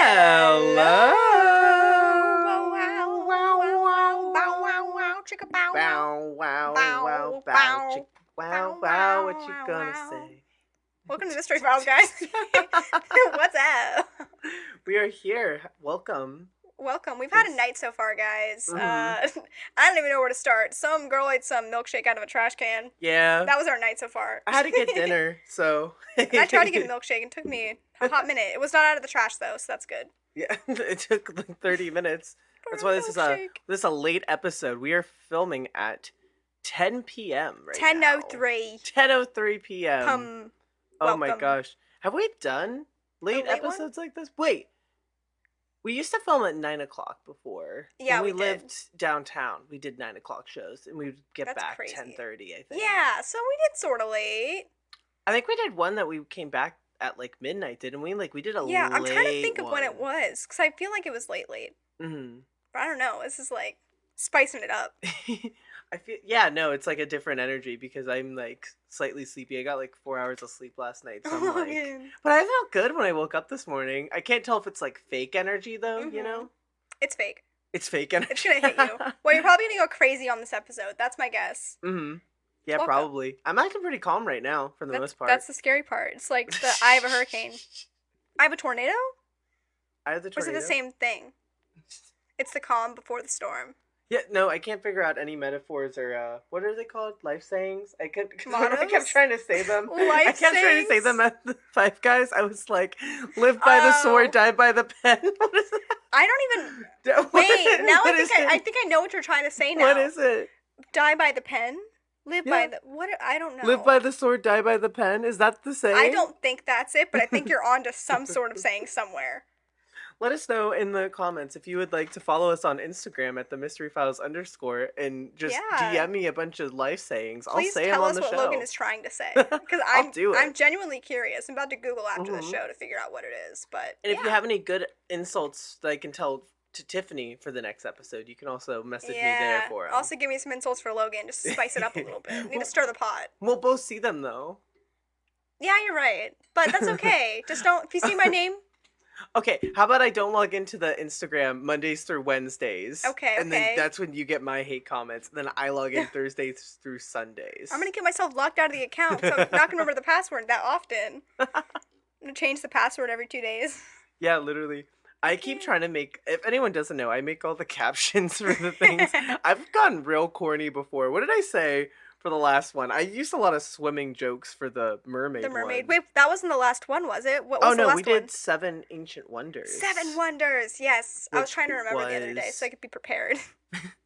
Hello. Wow, wow, wow, wow, wow, wow, wow, chicka bow, Bow, wow, wow, bow, chick, wow, wow, what you gonna say? Welcome to Mystery Files, guys. What's up? We are here. Welcome. Welcome. We've had a night so far, guys. Mhm. I don't even know where to start. Some girl ate some milkshake out of a trash can. Yeah. That was our night so far. I had to get dinner, so. And I tried to get a milkshake and it took me a hot minute. It was not out of the trash though, so that's good. Yeah, it took like 30 minutes. That's For a why this milkshake. is a late episode. We are filming at 10 p.m. right 10:03. 10:03 p.m. Oh my Welcome. gosh. Have we done late late one? episodes like this? Wait. We used to film at 9 o'clock before. Yeah, when we we did. lived downtown. We did 9 o'clock shows, and we would get That's back crazy. 10:30. I think. Yeah, so we did sort of late. I think we did one that we came back at like midnight, didn't we? Like we did a Yeah, I'm trying to late think of when it one. was, because I feel like it was late. Mm-hmm. But I don't know. This is like spicing it up. I feel it's like a different energy because I'm like slightly sleepy. I got like 4 hours of sleep last night, so I'm like, Logan. but I felt good when I woke up this morning. I can't tell if it's like fake energy though, you know? It's fake. It's fake energy. It's gonna hit you. Well, you're probably gonna go crazy on this episode. That's my guess. Mm-hmm. Yeah, Welcome. probably. I'm acting pretty calm right now for the most part. That's the scary part. It's like the eye of a hurricane. I have a tornado? I have the Or is tornado. it the same thing? It's the calm before the storm. Yeah, no, I can't figure out any metaphors or what are they called? Life sayings? I kept Mottos? trying to say them. Life I kept trying to say sayings? them at the Five Guys. I was like, live by the sword, Oh. die by the pen. What is that? I don't even. What- Wait, now what I is think I it? think I know what you're trying to say now. What is it? Die by the pen? Live by Yeah. the what? I don't know. Live by the sword, die by the pen. Is that the saying? I don't think that's it, but I think you're onto some sort of saying somewhere. Let us know in the comments if you would like to follow us on Instagram at the Mystery Files _ and just Yeah. DM me a bunch of life sayings. I'll Please say tell them on us the what show. Logan is trying to say, because I'll do it. I'm genuinely curious. I'm about to Google after the Mhm. show to figure out what it is. But And if yeah. you have any good insults that I can tell to Tiffany for the next episode, you can also message me there for 'em. Also, give me some insults for Logan, just to spice it up a little bit. Need to stir the pot. We'll both see them though. Yeah, you're right, but that's okay. Just don't. If you see my name, Okay, how about I don't log into the Instagram Mondays through Wednesdays? Okay, And then okay. that's when you get my hate comments. And then I log in Thursdays through Sundays. I'm gonna get myself locked out of the account, so I'm not gonna remember the password that often. I'm gonna change the password every 2 days. Yeah, literally. I keep trying to make, if anyone doesn't know, I make all the captions for the things. I've gotten real corny before. What did I say for the last one? I used a lot of swimming jokes for the mermaid The mermaid. one. Wait, that wasn't the last one, was it? What was Oh the no, last we did one? 7 ancient wonders. 7 Wonders. Yes, I was Which trying to remember the other day was- so I could be prepared.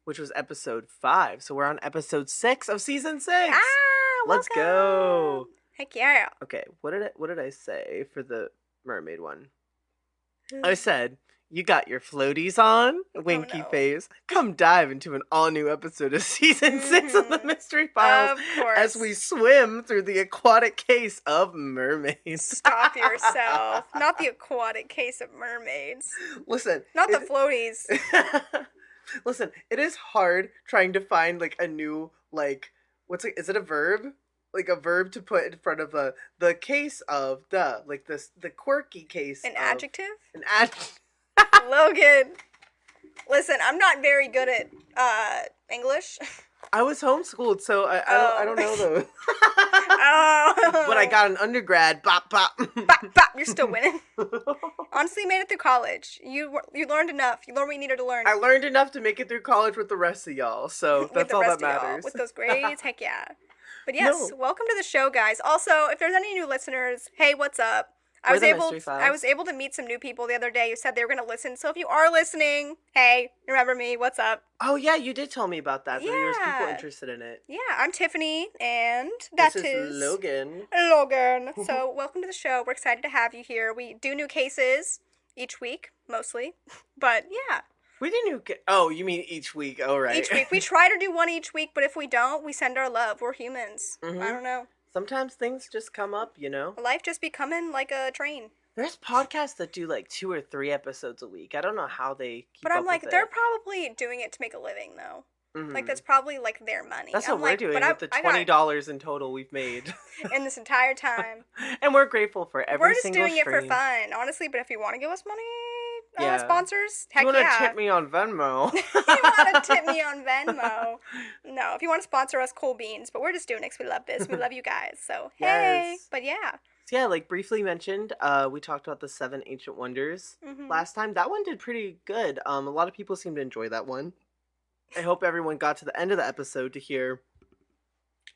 Which was episode 5. So we're on episode 6 of season 6. Ah, Let's go. welcome. Heck yeah. Okay, what did I say for the mermaid one? I said, you got your floaties on, winky no. face. Come dive into an all-new episode of season 6 of the Mhm. Mystery Files Of course. as we swim through the aquatic case of mermaids. Stop yourself. Not the aquatic case of mermaids. Listen. Not the floaties. Listen, it is hard trying to find like a new is it a verb? Like a verb to put in front of the case of the quirky case. An of, adjective? An adjective. Logan. Listen, I'm not very good at English. I was homeschooled, so I don't know those. Oh. But I got an undergrad. Bop bop. Bop, bop, you're still winning. Honestly, you made it through college. You learned enough. You learned what you needed to learn. I learned enough to make it through college with the rest of y'all, so With that's the all rest that of y'all. matters. With those grades, heck yeah. But yes, No. welcome to the show, guys. Also, if there's any new listeners, hey, what's up? I We're was the able Mystery Files. I was able to meet some new people the other day who said they were going to listen. So if you are listening, hey, remember me? What's up? Oh yeah, you did tell me about that. That there was people Yeah. interested in it. Yeah, I'm Tiffany, and that This is Logan. Logan. So welcome to the show. We're excited to have you here. We do new cases each week, mostly, but yeah, We didn't. Oh, you mean each week? Oh, right. each week we try to do one each week. But if we don't, we send our love. We're humans. Mhm. I don't know. Sometimes things just come up, you know. Life just be coming like a train. There's podcasts that do like 2 or 3 episodes a week. I don't know how they keep But I'm up like, with they're it. probably doing it to make a living, though. Mhm. Like that's probably like their money. That's I'm what we're like, doing but with the I got $20 in total we've made. in this entire time. And we're grateful for every We're just single doing it for stream. fun, honestly. But if you want to give us money, Yeah. sponsors, If you heck want to yeah. tip me on Venmo. You want to tip me on Venmo? No, if you want to sponsor us, cool beans. But we're just doing it 'cause we love this. We love you guys. So hey, Yes. but yeah. So yeah, like briefly mentioned, we talked about the seven ancient wonders Mhm. last time. That one did pretty good. A lot of people seem to enjoy that one. I hope everyone got to the end of the episode to hear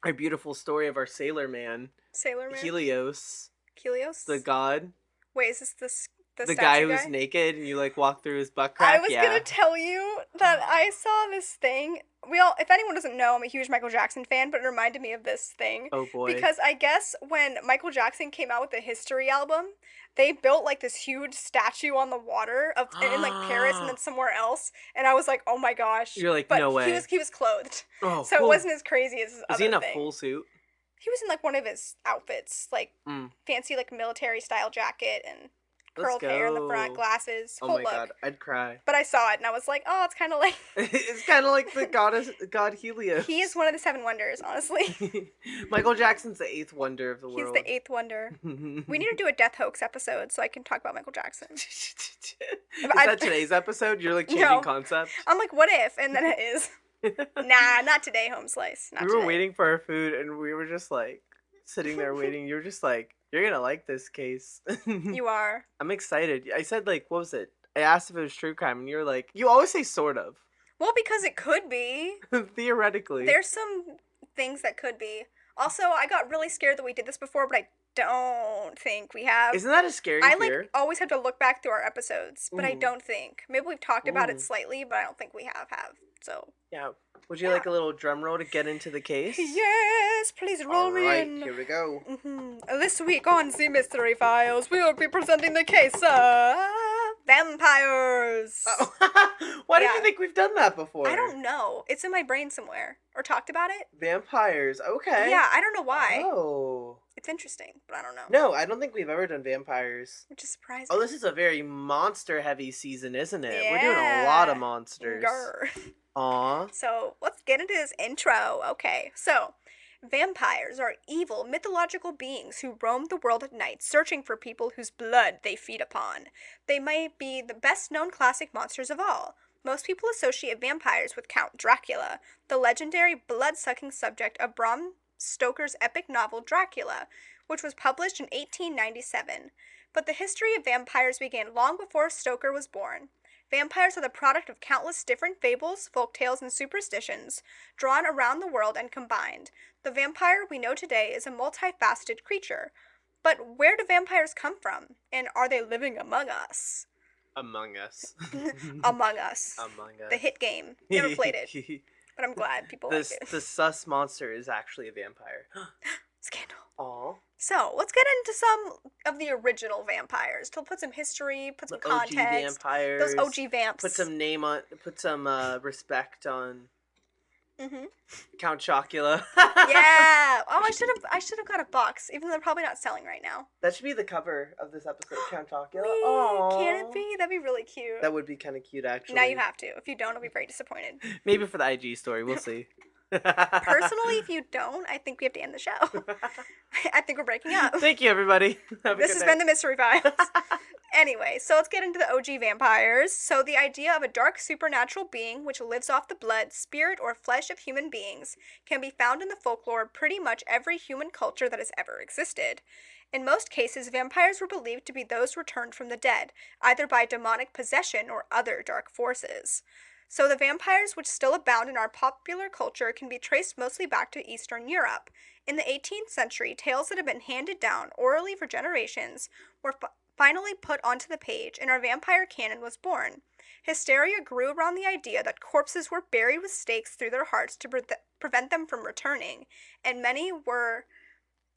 our beautiful story of our sailor man, Sailor Man, Helios, the Helios. god, Wait, is this the the guy statue who's guy? naked and you like walk through his butt I crack. was gonna Yeah. tell you that I saw this thing. We all, if anyone doesn't know, I'm a huge Michael Jackson fan, but it reminded me of this thing Oh boy. because I guess when Michael Jackson came out with the History album, they built like this huge statue on the water of in like Paris and then somewhere else, and I was like, oh my gosh! You're like, But no he way. was clothed, Oh, so it cool. wasn't as crazy as his Was he other in a thing. full suit? He was in like one of his outfits, like Mm. fancy like military style jacket and Let's curled hair in the front, go. glasses, Oh whole my god, look. I'd cry. But I saw it and I was like, oh, it's kind of like It's kind of like the god he is Helios. one of the seven wonders, honestly. Michael Jackson's the eighth wonder of the He's the world. eighth wonder. We need to do a death hoax episode so I can talk about Michael Jackson. Is I- that today's episode? You're like changing No. concept? I'm like, what if? And then it is. Nah, not today, home slice. Not We were today. waiting for our food and we were just like sitting there waiting. You were just like, you're gonna like this case. You are. I'm excited. I said like, what was it? I asked if it was true crime and you were like, you always say sort of. Well, because it could be. Theoretically. There's some things that could be. Also, I got really scared that we did this before, but I don't think we have. Isn't that a scary I fear? like always have to look back through our episodes, but I Ooh. don't think. Maybe we've talked about Ooh. it slightly, but I don't think we have. So. Yeah. Would you like a little drum roll to get into the case? Yes, please roll me Alright, in. here we go. This week on the Mystery Files, we will be presenting the case of vampires. Oh. Why did Yeah. you think we've done that before? I don't know. It's in my brain somewhere. Or talked about it. Vampires. Okay. Yeah, I don't know why. Oh. It's interesting, but I don't know. No, I don't think we've ever done vampires. Which is surprising. Oh, this is a very monster-heavy season, isn't it? We're doing a lot of monsters. Grr. Aw. So, let's get into this intro. Okay, so vampires are evil mythological beings who roam the world at night searching for people whose blood they feed upon. They might be the best known classic monsters of all. Most people associate vampires with Count Dracula, the legendary blood-sucking subject of Bram Stoker's epic novel Dracula, which was published in 1897. But the history of vampires began long before Stoker was born. Vampires are the product of countless different fables, folktales, and superstitions, drawn around the world and combined. The vampire we know today is a multifaceted creature. But where do vampires come from? And are they living among us? Among Us. Among Us. Among Us. The hit game. Never played it, but I'm glad people like it. The sus monster is actually a vampire. Scandal. Aw. So, let's get into some of the original vampires. To put some history, put some The OG context. vampires. Those OG vamps. Put some respect on Mm-hmm. Count Chocula. Yeah. Oh, I should have got a box, even though they're probably not selling right now. That should be the cover of this episode, Count Chocula. Wee, Aww. can it be? That'd be really cute. That would be kind of cute, actually. Now you have to. If you don't, I'll be very disappointed. Maybe for the IG story, we'll see. Personally, if you don't, I think we have to end the show. I think we're breaking up. Thank you, everybody. This has been the Mystery Files. Anyway, so let's get into the OG vampires. So the idea of a dark supernatural being which lives off the blood, spirit, or flesh of human beings can be found in the folklore of pretty much every human culture that has ever existed. In most cases, vampires were believed to be those returned from the dead, either by demonic possession or other dark forces. So the vampires which still abound in our popular culture can be traced mostly back to Eastern Europe. In the 18th century, tales that had been handed down orally for generations were finally put onto the page, and our vampire canon was born. Hysteria grew around the idea that corpses were buried with stakes through their hearts to prevent them from returning, and many were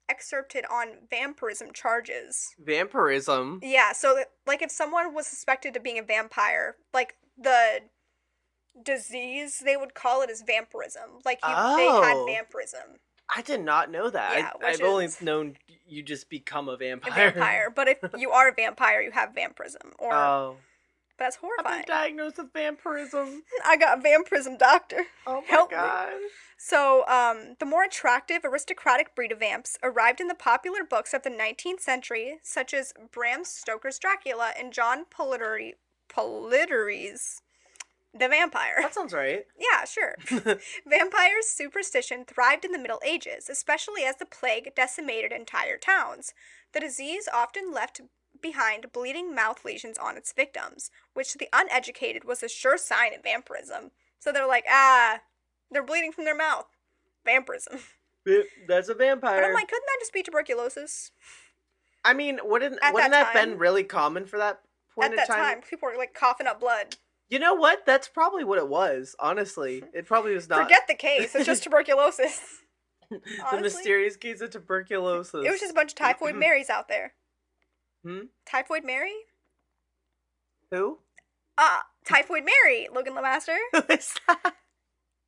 excerpted on vampirism charges. Vampirism? Yeah, so like if someone was suspected of being a vampire, like the disease they would call it is vampirism. Like they had Oh. vampirism. I did not know that. Yeah, I've which only is- known you just become a vampire. A vampire, but if you are a vampire, you have vampirism, or Oh. that's I've been horrifying. diagnosed with vampirism. I got a vampirism doctor. Oh my Help me. god. So, the more attractive aristocratic breed of vamps arrived in the popular books of the 19th century, such as Bram Stoker's Dracula and John Politeres the vampire. That sounds right. Yeah, sure. Vampires' superstition thrived in the Middle Ages, especially as the plague decimated entire towns. The disease often left behind bleeding mouth lesions on its victims, which to the uneducated was a sure sign of vampirism. So they're like, they're bleeding from their mouth. Vampirism. That's a vampire. But I'm like, couldn't that just be tuberculosis? I mean, wouldn't that been really common for that point in time? At that time, people were like coughing up blood. You know what? That's probably what it was, honestly. It probably was not. Forget the case. It's just tuberculosis. The mysterious case of tuberculosis. It was just a bunch of typhoid Marys out there. Typhoid Mary? Who? Typhoid Mary, Logan LaMaster. Who is that?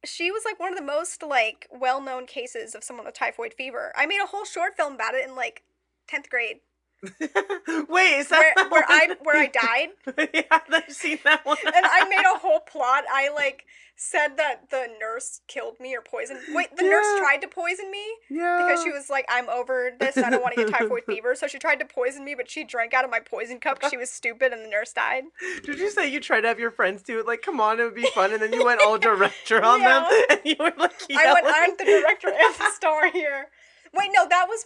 She was like one of the most like well-known cases of someone with typhoid fever. I made a whole short film about it in like 10th grade. Wait, is that where I died? Yeah, I've seen that one. And I made a whole plot. I like said that the nurse killed me or poisoned. Wait, the nurse tried to poison me because she was like, I'm over this and I don't want to get typhoid fever. So she tried to poison me, but she drank out of my poison cup because she was stupid and the nurse died. Did you say you tried to have your friends do it? Like, come on, it would be fun. And then you went all director on them and you were like, I went, I'm the director and the star here. Wait, no, that was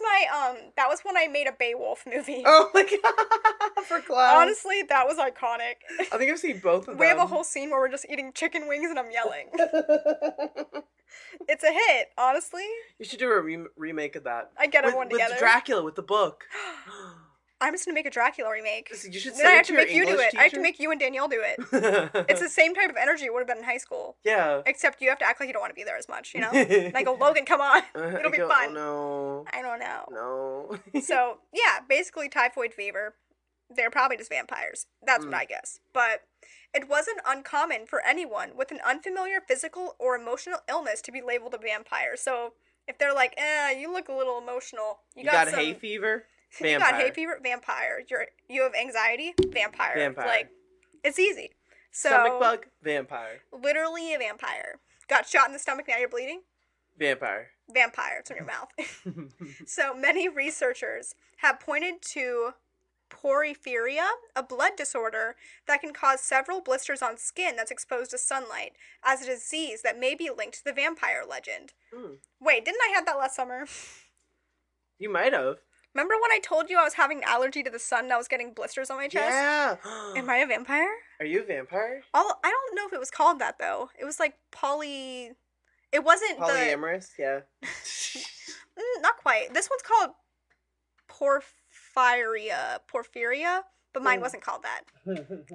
when I made a Beowulf movie. Oh my god, for class. Honestly, that was iconic. I think I've seen both of them. We have a whole scene where we're just eating chicken wings and I'm yelling. It's a hit, honestly. You should do a remake of that. I get everyone together. With Dracula, with the book. I'm just gonna make a Dracula remake. You should then I have to make your you do English it. teacher? I have to make you and Danielle do it. It's the same type of energy it would have been in high school. Yeah. Except you have to act like you don't want to be there as much, you know? And I go, Logan, come on. It'll be fun. Oh no. I don't know. No. So, yeah, basically typhoid fever. They're probably just vampires. That's what I guess. But it wasn't uncommon for anyone with an unfamiliar physical or emotional illness to be labeled a vampire. So if they're like, you look a little emotional. You got hay fever? Vampire. You got hay fever? Vampire. You have anxiety? Vampire. Vampire. Like, it's easy. So, stomach bug? Vampire. Literally a vampire. Got shot in the stomach, now you're bleeding? Vampire. Vampire. It's in your mouth. So many researchers have pointed to porphyria, a blood disorder that can cause several blisters on skin that's exposed to sunlight, as a disease that may be linked to the vampire legend. Wait, didn't I have that last summer? You might have. Remember when I told you I was having an allergy to the sun and I was getting blisters on my chest? Yeah. Am I a vampire? Are you a vampire? I don't know if it was called that, though. It was like It wasn't polyamorous? Yeah. Not quite. This one's called porphyria, but mine wasn't called that.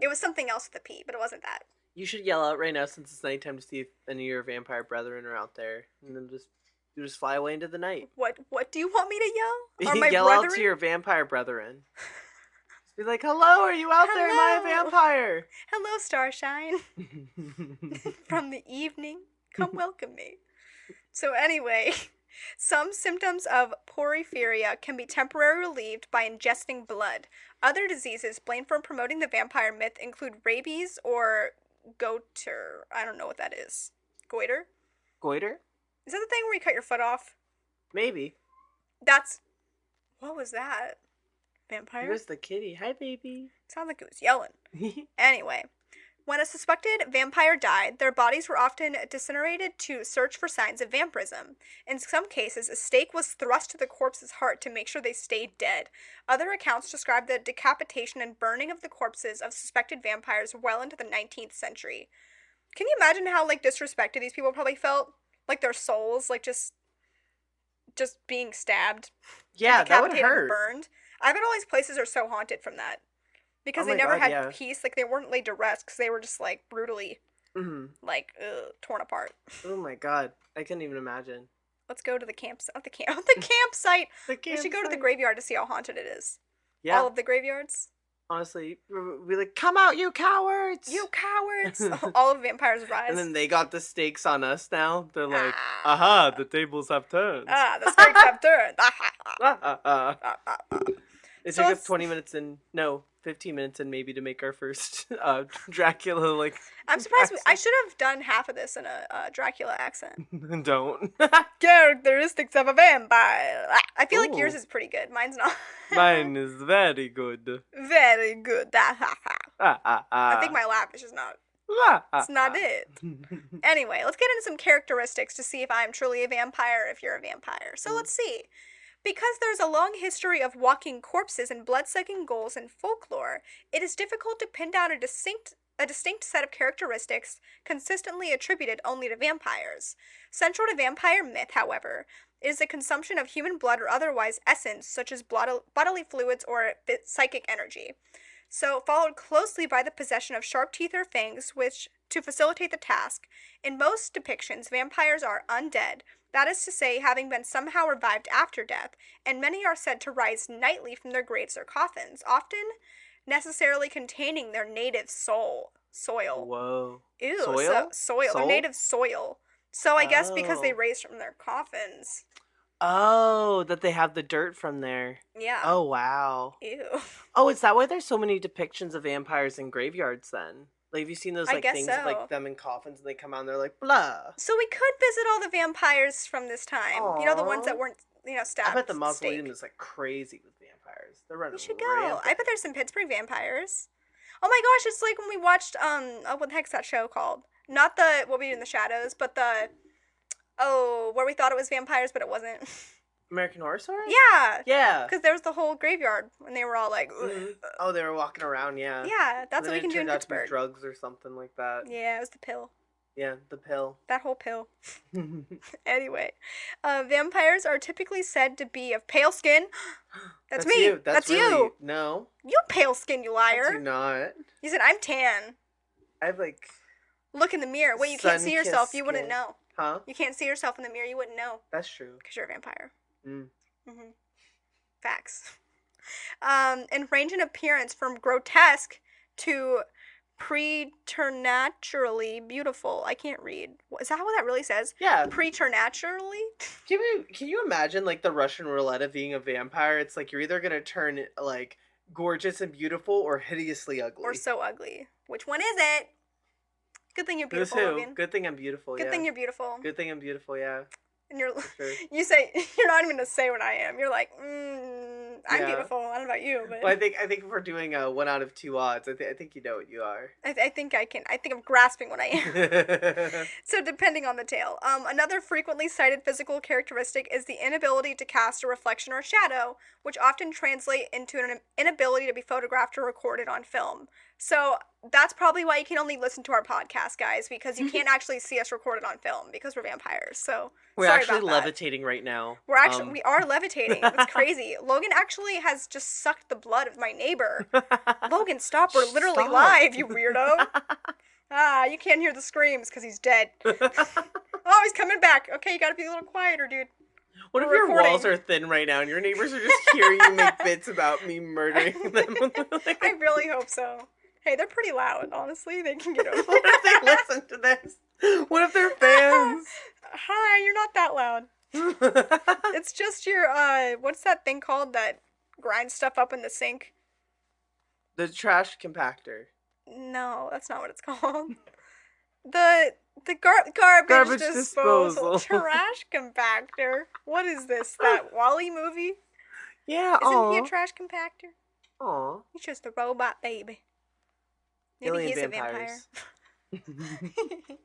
It was something else with a P, but it wasn't that. You should yell out right now since it's nighttime to see if any of your vampire brethren are out there. And then you just fly away into the night. What do you want me to yell? Are my yell brethren? out to your vampire brethren. Just be like, hello, are you out there? Am I a vampire? Hello, Starshine. From the evening, come welcome me. So anyway, some symptoms of porphyria can be temporarily relieved by ingesting blood. Other diseases blamed for promoting the vampire myth include rabies or goiter. I don't know what that is. Goiter? Goiter? Is that the thing where you cut your foot off? Maybe. What was that? Vampire? It was the kitty. Hi, baby. Sounds like it was yelling. Anyway, when a suspected vampire died, their bodies were often disintegrated to search for signs of vampirism. In some cases, a stake was thrust to the corpse's heart to make sure they stayed dead. Other accounts describe the decapitation and burning of the corpses of suspected vampires well into the 19th century. Can you imagine how, like, disrespected these people probably felt? Like, their souls, like, just being stabbed. Yeah, that would decapitated hurt. and burned. I bet all these places are so haunted from that. Because they my never God, had peace. Like, they weren't laid to rest because they were just, like, brutally, torn apart. Oh my god. I couldn't even imagine. Let's go to the campsite. The campsite! We should go to the campsite. graveyard to see how haunted it is. Yeah. All of the graveyards. Honestly, we're like, come out, you cowards! You cowards! All of vampires rise. And then they got the stakes on us now. They're like, aha, the tables have turned. The stakes have turned. It took us 20 minutes and, no, 15 minutes in maybe to make our first Dracula like I'm surprised. I accent. should have done half of this in a Dracula accent. Don't. Characteristics of a vampire. I feel like yours Ooh, is pretty good. Mine's not. mine is very good. Very good. Ah ah I think ah. my laugh is just not. Ah It's ah not ah. it. Anyway, let's get into some characteristics to see if I'm truly a vampire or if you're a vampire. So let's see. Because there's a long history of walking corpses and blood-sucking ghouls in folklore, it is difficult to pin down a distinct set of characteristics consistently attributed only to vampires. Central to vampire myth, however, is the consumption of human blood or otherwise essence, such as bodily fluids or psychic energy. So, followed closely by the possession of sharp teeth or fangs, which to facilitate the task. In most depictions, vampires are undead, that is to say, having been somehow revived after death, and many are said to rise nightly from their graves or coffins, often necessarily containing their native soil. Whoa. Ew, so Soil? soil, their Soul? native soil. So I guess because they Oh. raised from their coffins. Oh, that they have the dirt from there. Yeah. Oh, wow. Ew. Oh, is that why there's so many depictions of vampires in graveyards then? Like, have you seen those, I like, guess things of, like, so. them in coffins and they come out and they're like, blah. So we could visit all the vampires from this time. You know, the ones Aww. that weren't, I bet stabbed the at mausoleum stake. is, like, crazy with vampires. They're We running should go. I rampant. bet there's some Pittsburgh vampires. Oh my gosh, it's like when we watched what the heck's that show called? Not the What We Do in the Shadows, but the where we thought it was vampires but it wasn't. American Horror Story? Yeah, Yeah. because there was the whole graveyard and they were all like, Mm. Oh, they were walking around, yeah. yeah, that's And what we then can it do in turned out to be Pittsburgh. drugs or something like that. Yeah, it was the pill. Yeah, the pill. That whole pill. Anyway, vampires are typically said to be of pale skin. That's me. You. That's really, you. No. You pale skin, you I do liar. not. You said I'm tan. I have, like, Look in the mirror. Wait, you can't see sun-kissed yourself. You wouldn't skin. know. Huh? You can't see yourself in the mirror. You wouldn't know That's true. because you're a vampire. Mm. Mm-hmm. Facts. And range in appearance from grotesque to preternaturally beautiful. I can't read. Is that what that really says? Yeah. Preternaturally? Can you imagine, like, the Russian roulette of being a vampire? It's like you're either gonna turn, like, gorgeous and beautiful or hideously ugly. Or so ugly. Which one is it? Good thing you're Who's beautiful, who? Logan. Good thing I'm beautiful, Good yeah. thing you're beautiful. Good thing I'm beautiful, yeah. And you're, Sure. you say, you're not even gonna say what I am. You're like, I'm Yeah. beautiful. I don't know about you, but Well, I think if we're doing a 1 out of 2 odds, I think you know what you are. I think I can. I think I'm grasping what I am. So depending on the tale. Another frequently cited physical characteristic is the inability to cast a reflection or shadow, which often translate into an inability to be photographed or recorded on film. So that's probably why you can only listen to our podcast, guys, because you can't actually see us recorded on film because we're vampires. So We're sorry actually about that. levitating right now. We are levitating. It's crazy. Logan actually has just sucked the blood of my neighbor. Logan, stop. We're literally Stop. live, you weirdo. You can't hear the screams because he's dead. Oh, he's coming back. Okay, you gotta be a little quieter, dude. What if We're your recording. walls are thin right now and your neighbors are just hearing you make bits about me murdering them? I really hope so. Hey, they're pretty loud, honestly. They can get over What if they listen to this? What if they're fans? Hi, you're not that loud. It's just your, what's that thing called that grinds stuff up in the sink? The trash compactor. No, that's not what it's called. The garbage disposal. Trash compactor. What is this? That Wall-E movie? Yeah, Isn't he a trash compactor? Aw. He's just a robot baby. Maybe Alien he's vampires. a vampire.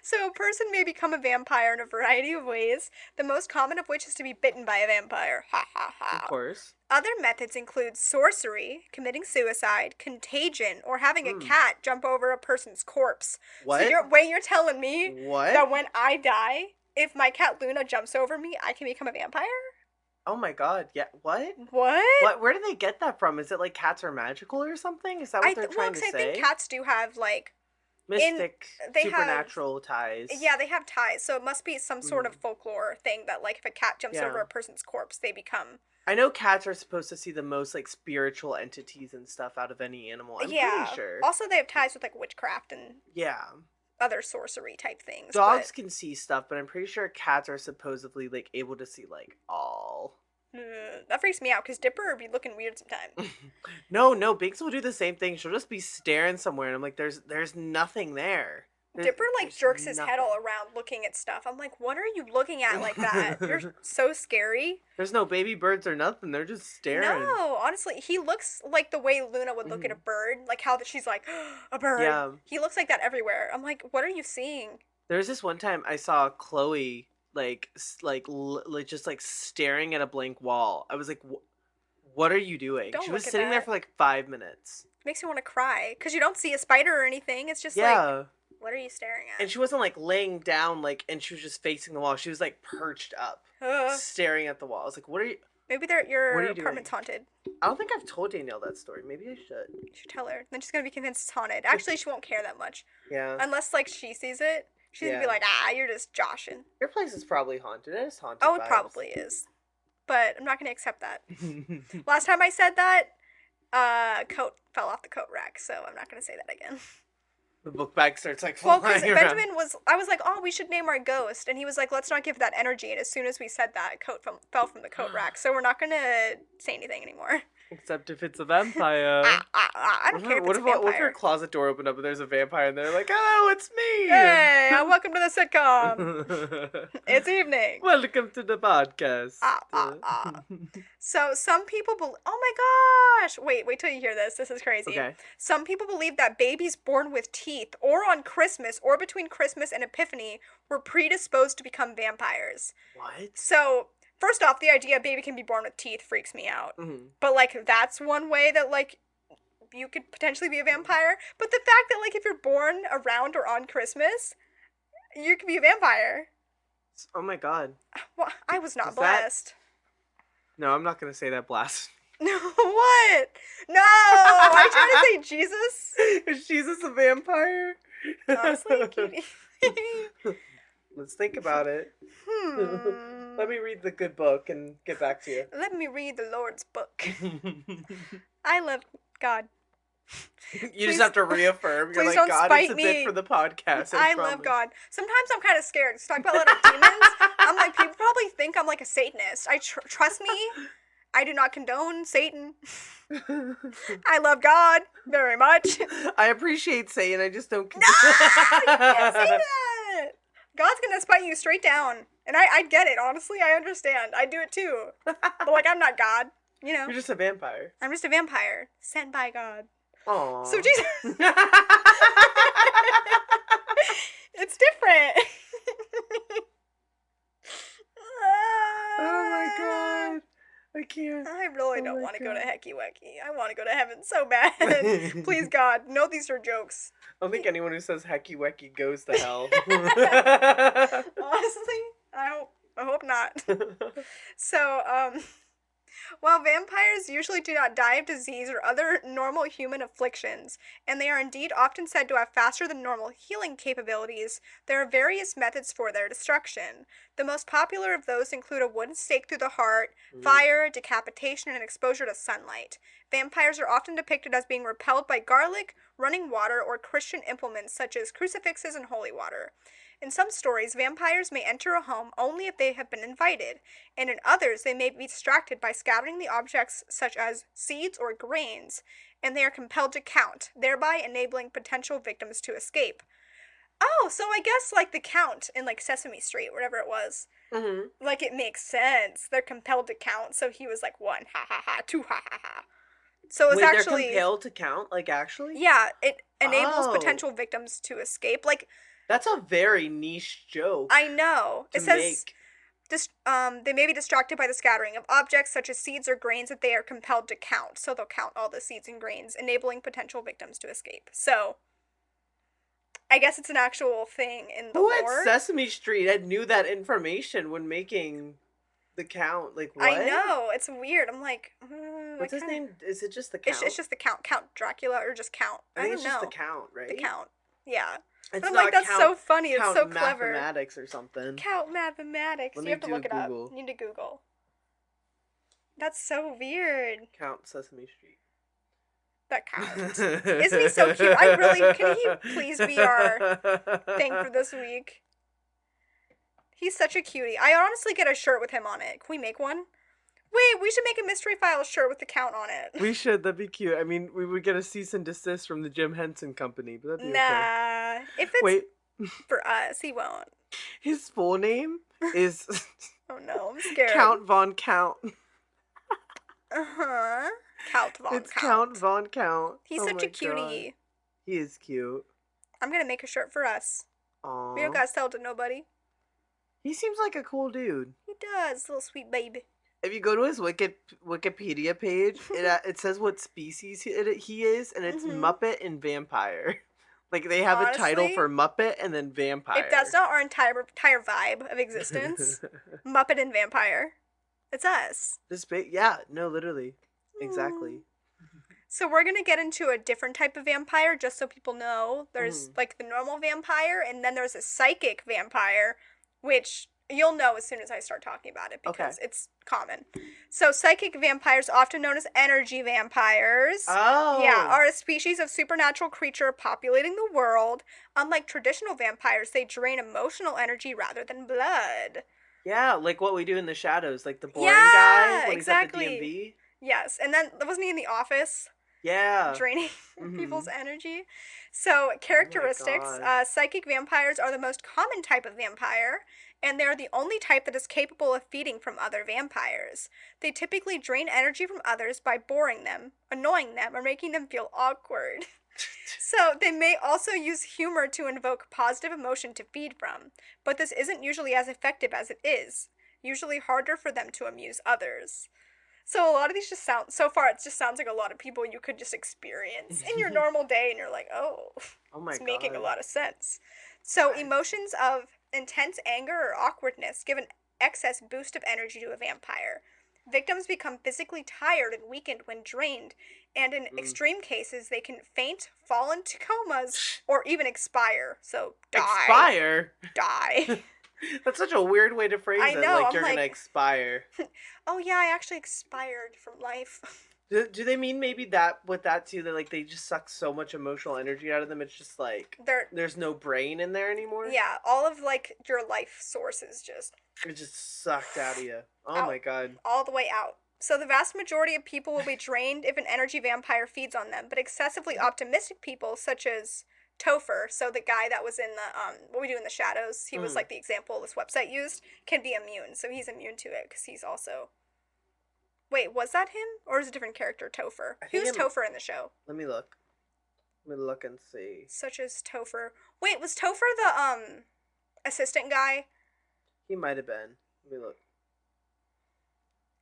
So a person may become a vampire in a variety of ways, the most common of which is to be bitten by a vampire. Ha ha ha. Of course. Other methods include sorcery, committing suicide, contagion, or having a cat jump over a person's corpse. What? So you're telling me What? that when I die, if my cat Luna jumps over me, I can become a vampire? Oh my god, yeah. What? What? Where do they get that from? Is it like cats are magical or something? Is that what they're trying to say? I think cats do have, like, Mystic, they supernatural ties. yeah, they have ties, so it must be some sort of folklore thing that, like, if a cat jumps Yeah. over a person's corpse, they become... I know cats are supposed to see the most, like, spiritual entities and stuff out of any animal. I'm pretty sure. Also, they have ties with, like, witchcraft and Yeah. other sorcery type things. Dogs can see stuff, but I'm pretty sure cats are supposedly, like, able to see, like, all. That freaks me out because Dipper would be looking weird sometimes. No, Binks will do the same thing. She'll just be staring somewhere, and I'm like, there's nothing there. Dipper like There's jerks his head nothing. all around looking at stuff. I'm like, what are you looking at like that? You're so scary. There's no baby birds or nothing. They're just staring. No, honestly, he looks like the way Luna would look at a Mhm. bird, like how she's like, a bird. Yeah. He looks like that everywhere. I'm like, what are you seeing? There was this one time I saw Chloe like just like staring at a blank wall. I was like, what are you doing? Don't She was look at sitting there that. for like 5 minutes. Makes me want to cry because you don't see a spider or anything. It's just like, Yeah. what are you staring And at? she wasn't like laying down like and she was just facing the wall. She was like perched up, Uh, staring at the wall. I was like, maybe what your are you doing? apartment's haunted. I don't think I've told Danielle that story. Maybe I should. You should tell her. Then she's gonna be convinced it's haunted. Actually, she won't care that much Yeah. unless like she sees it. She's gonna be Yeah. like, you're just joshing. Your place is probably haunted. It is haunted. Oh, it vibes. probably is. But I'm not gonna accept that. Last time I said that, coat fell off the coat rack, so I'm not gonna say that again. The book bag starts like Well, flying because around. Benjamin I was like, oh, we should name our ghost, and he was like, let's not give that energy. And as soon as we said that, coat fell from the coat rack, so we're not gonna say anything anymore. Except if it's a vampire. I don't care if What it's a if your vampire. closet door opened up and there's a vampire and they're like, "Oh, it's me." Hey, welcome to the sitcom. It's evening. Welcome to the podcast. So some people oh my gosh! Wait till you hear this. This is crazy. Okay. Some people believe that babies born with teeth, or on Christmas, or between Christmas and Epiphany, were predisposed to become vampires. What? So first off, the idea a baby can be born with teeth freaks me out. Mm-hmm. But like that's one way that like you could potentially be a vampire. But the fact that like if you're born around or on Christmas, you could be a vampire. Oh my god. Well, I was not Is that- blessed. No, I'm not gonna say that blast. No, what? No! Are you trying to say Jesus? Is Jesus a vampire? Honestly, cutie. Let's think about it. Let me read the good book and get back to you. Let me read the Lord's book. I love God. You Please- just have to reaffirm. You're please like, don't God, spite it's a me. bit for the podcast. I promise." love God. Sometimes I'm kind of scared. Talk about little demons. I'm like, people probably think I'm like a Satanist. Trust me, I do not condone Satan. I love God very much. I appreciate Satan. I just don't. No, you can't say that. God's gonna spite you straight down, and I get it. Honestly, I understand. I do it too. But like, I'm not God. You know, You're just a vampire. I'm just a vampire sent by God. Aww. So Jesus, it's different. Oh my god. I can't. I really Oh don't my want to go to God. Hecky Wecky. I want to go to heaven so bad. Please, God, know these are jokes. I don't think anyone who says hecky wecky goes to hell. Honestly, I hope not. So, while vampires usually do not die of disease or other normal human afflictions, and they are indeed often said to have faster than normal healing capabilities, there are various methods for their destruction. The most popular of those include a wooden stake through the heart, fire, decapitation, and exposure to sunlight. Vampires are often depicted as being repelled by garlic, running water, or Christian implements such as crucifixes and holy water. In some stories, vampires may enter a home only if they have been invited, and in others, they may be distracted by scattering the objects such as seeds or grains, and they are compelled to count, thereby enabling potential victims to escape. Oh, so I guess like the Count in like Sesame Street, whatever it was. Mm-hmm. Like it makes sense. They're compelled to count, so he was like 1, ha ha ha, 2, ha ha ha. So it's Wait, actually they're compelled to count, like actually? yeah, it enables Oh. potential victims to escape. Like That's a very niche joke. I know. to It says make. they may be distracted by the scattering of objects such as seeds or grains that they are compelled to count. So they'll count all the seeds and grains, enabling potential victims to escape. So I guess it's an actual thing in the Who lore. at Sesame Street had knew that information when making the count? Like what? I know. It's weird. I'm like, What's his name? Is it just the count? It's just the Count. Count Dracula or just Count. I I think don't it's know. just the count, right? The Count. Yeah. It's But I'm not like, that's count, so funny. It's count so clever. mathematics or something. Count mathematics. Let You me have to do look it Google. up. You need to Google. That's so weird. Count Sesame Street. That Count. Isn't he so cute? I really, can he please be our thing for this week? He's such a cutie. I honestly get a shirt with him on it. Can we make one? Wait, we should make a mystery file shirt with the count on it. We should. That'd be cute. I mean, we would get a cease and desist from the Jim Henson Company, but that'd be okay. Nah. If it's Wait, for us, he won't. his full name is Oh no, I'm scared. Count Von Count. Uh-huh. Count Von It's Count Von Count. He's Oh such my a cutie. God. He is cute. I'm gonna make a shirt for us. Aww. We don't gotta sell it to nobody. He seems like a cool dude. He does, little sweet baby. If you go to his Wikipedia page, it says what species he is, and it's Muppet and Vampire. Like, they have a title for Muppet and then Vampire. If that's not our entire vibe of existence, Muppet and Vampire, it's us. Yeah, no, literally. Exactly. So we're going to get into a different type of vampire, just so people know. There's, like, the normal vampire, and then there's a psychic vampire, which you'll know as soon as I start talking about it, because it's common. So psychic vampires, often known as energy vampires, are a species of supernatural creature populating the world. Unlike traditional vampires, they drain emotional energy rather than blood. Yeah, like what we do in the shadows, like the boring guy when exactly. he's at the DMV. Yes, and then wasn't he in the office? Yeah. Draining people's energy. So, characteristics. Psychic vampires are the most common type of vampire, and they're the only type that is capable of feeding from other vampires. They typically drain energy from others by boring them, annoying them, or making them feel awkward. So, they may also use humor to invoke positive emotion to feed from, but this isn't usually as effective as it is. Usually harder for them to amuse others. So a lot of these just sound, so far it just sounds like a lot of people you could just experience in your normal day, and you're like, oh my it's making a lot of sense. So emotions of intense anger or awkwardness give an excess boost of energy to a vampire. Victims become physically tired and weakened when drained, and in extreme cases they can faint, fall into comas, or even expire. So die. Expire? Die. That's such a weird way to phrase it. Like, I'm you're gonna expire. Oh yeah, I actually expired from life. Do they mean maybe that with that too? That like they just suck so much emotional energy out of them. It's just like there's no brain in there anymore. Yeah, all of like your life sources it just sucked out of you. Oh my God. All the way out. So the vast majority of people will be drained if an energy vampire feeds on them, but excessively optimistic people such as Topher, so the guy that was in the What We Do in the Shadows, he was like the example this website used, can be immune. So he's immune to it because he's also. Wait, was that him or is it a different character, Topher? Who's Topher in the show? Let me look. Let me look and see. Such as Topher. Wait, was Topher the assistant guy? He might have been. Let me look.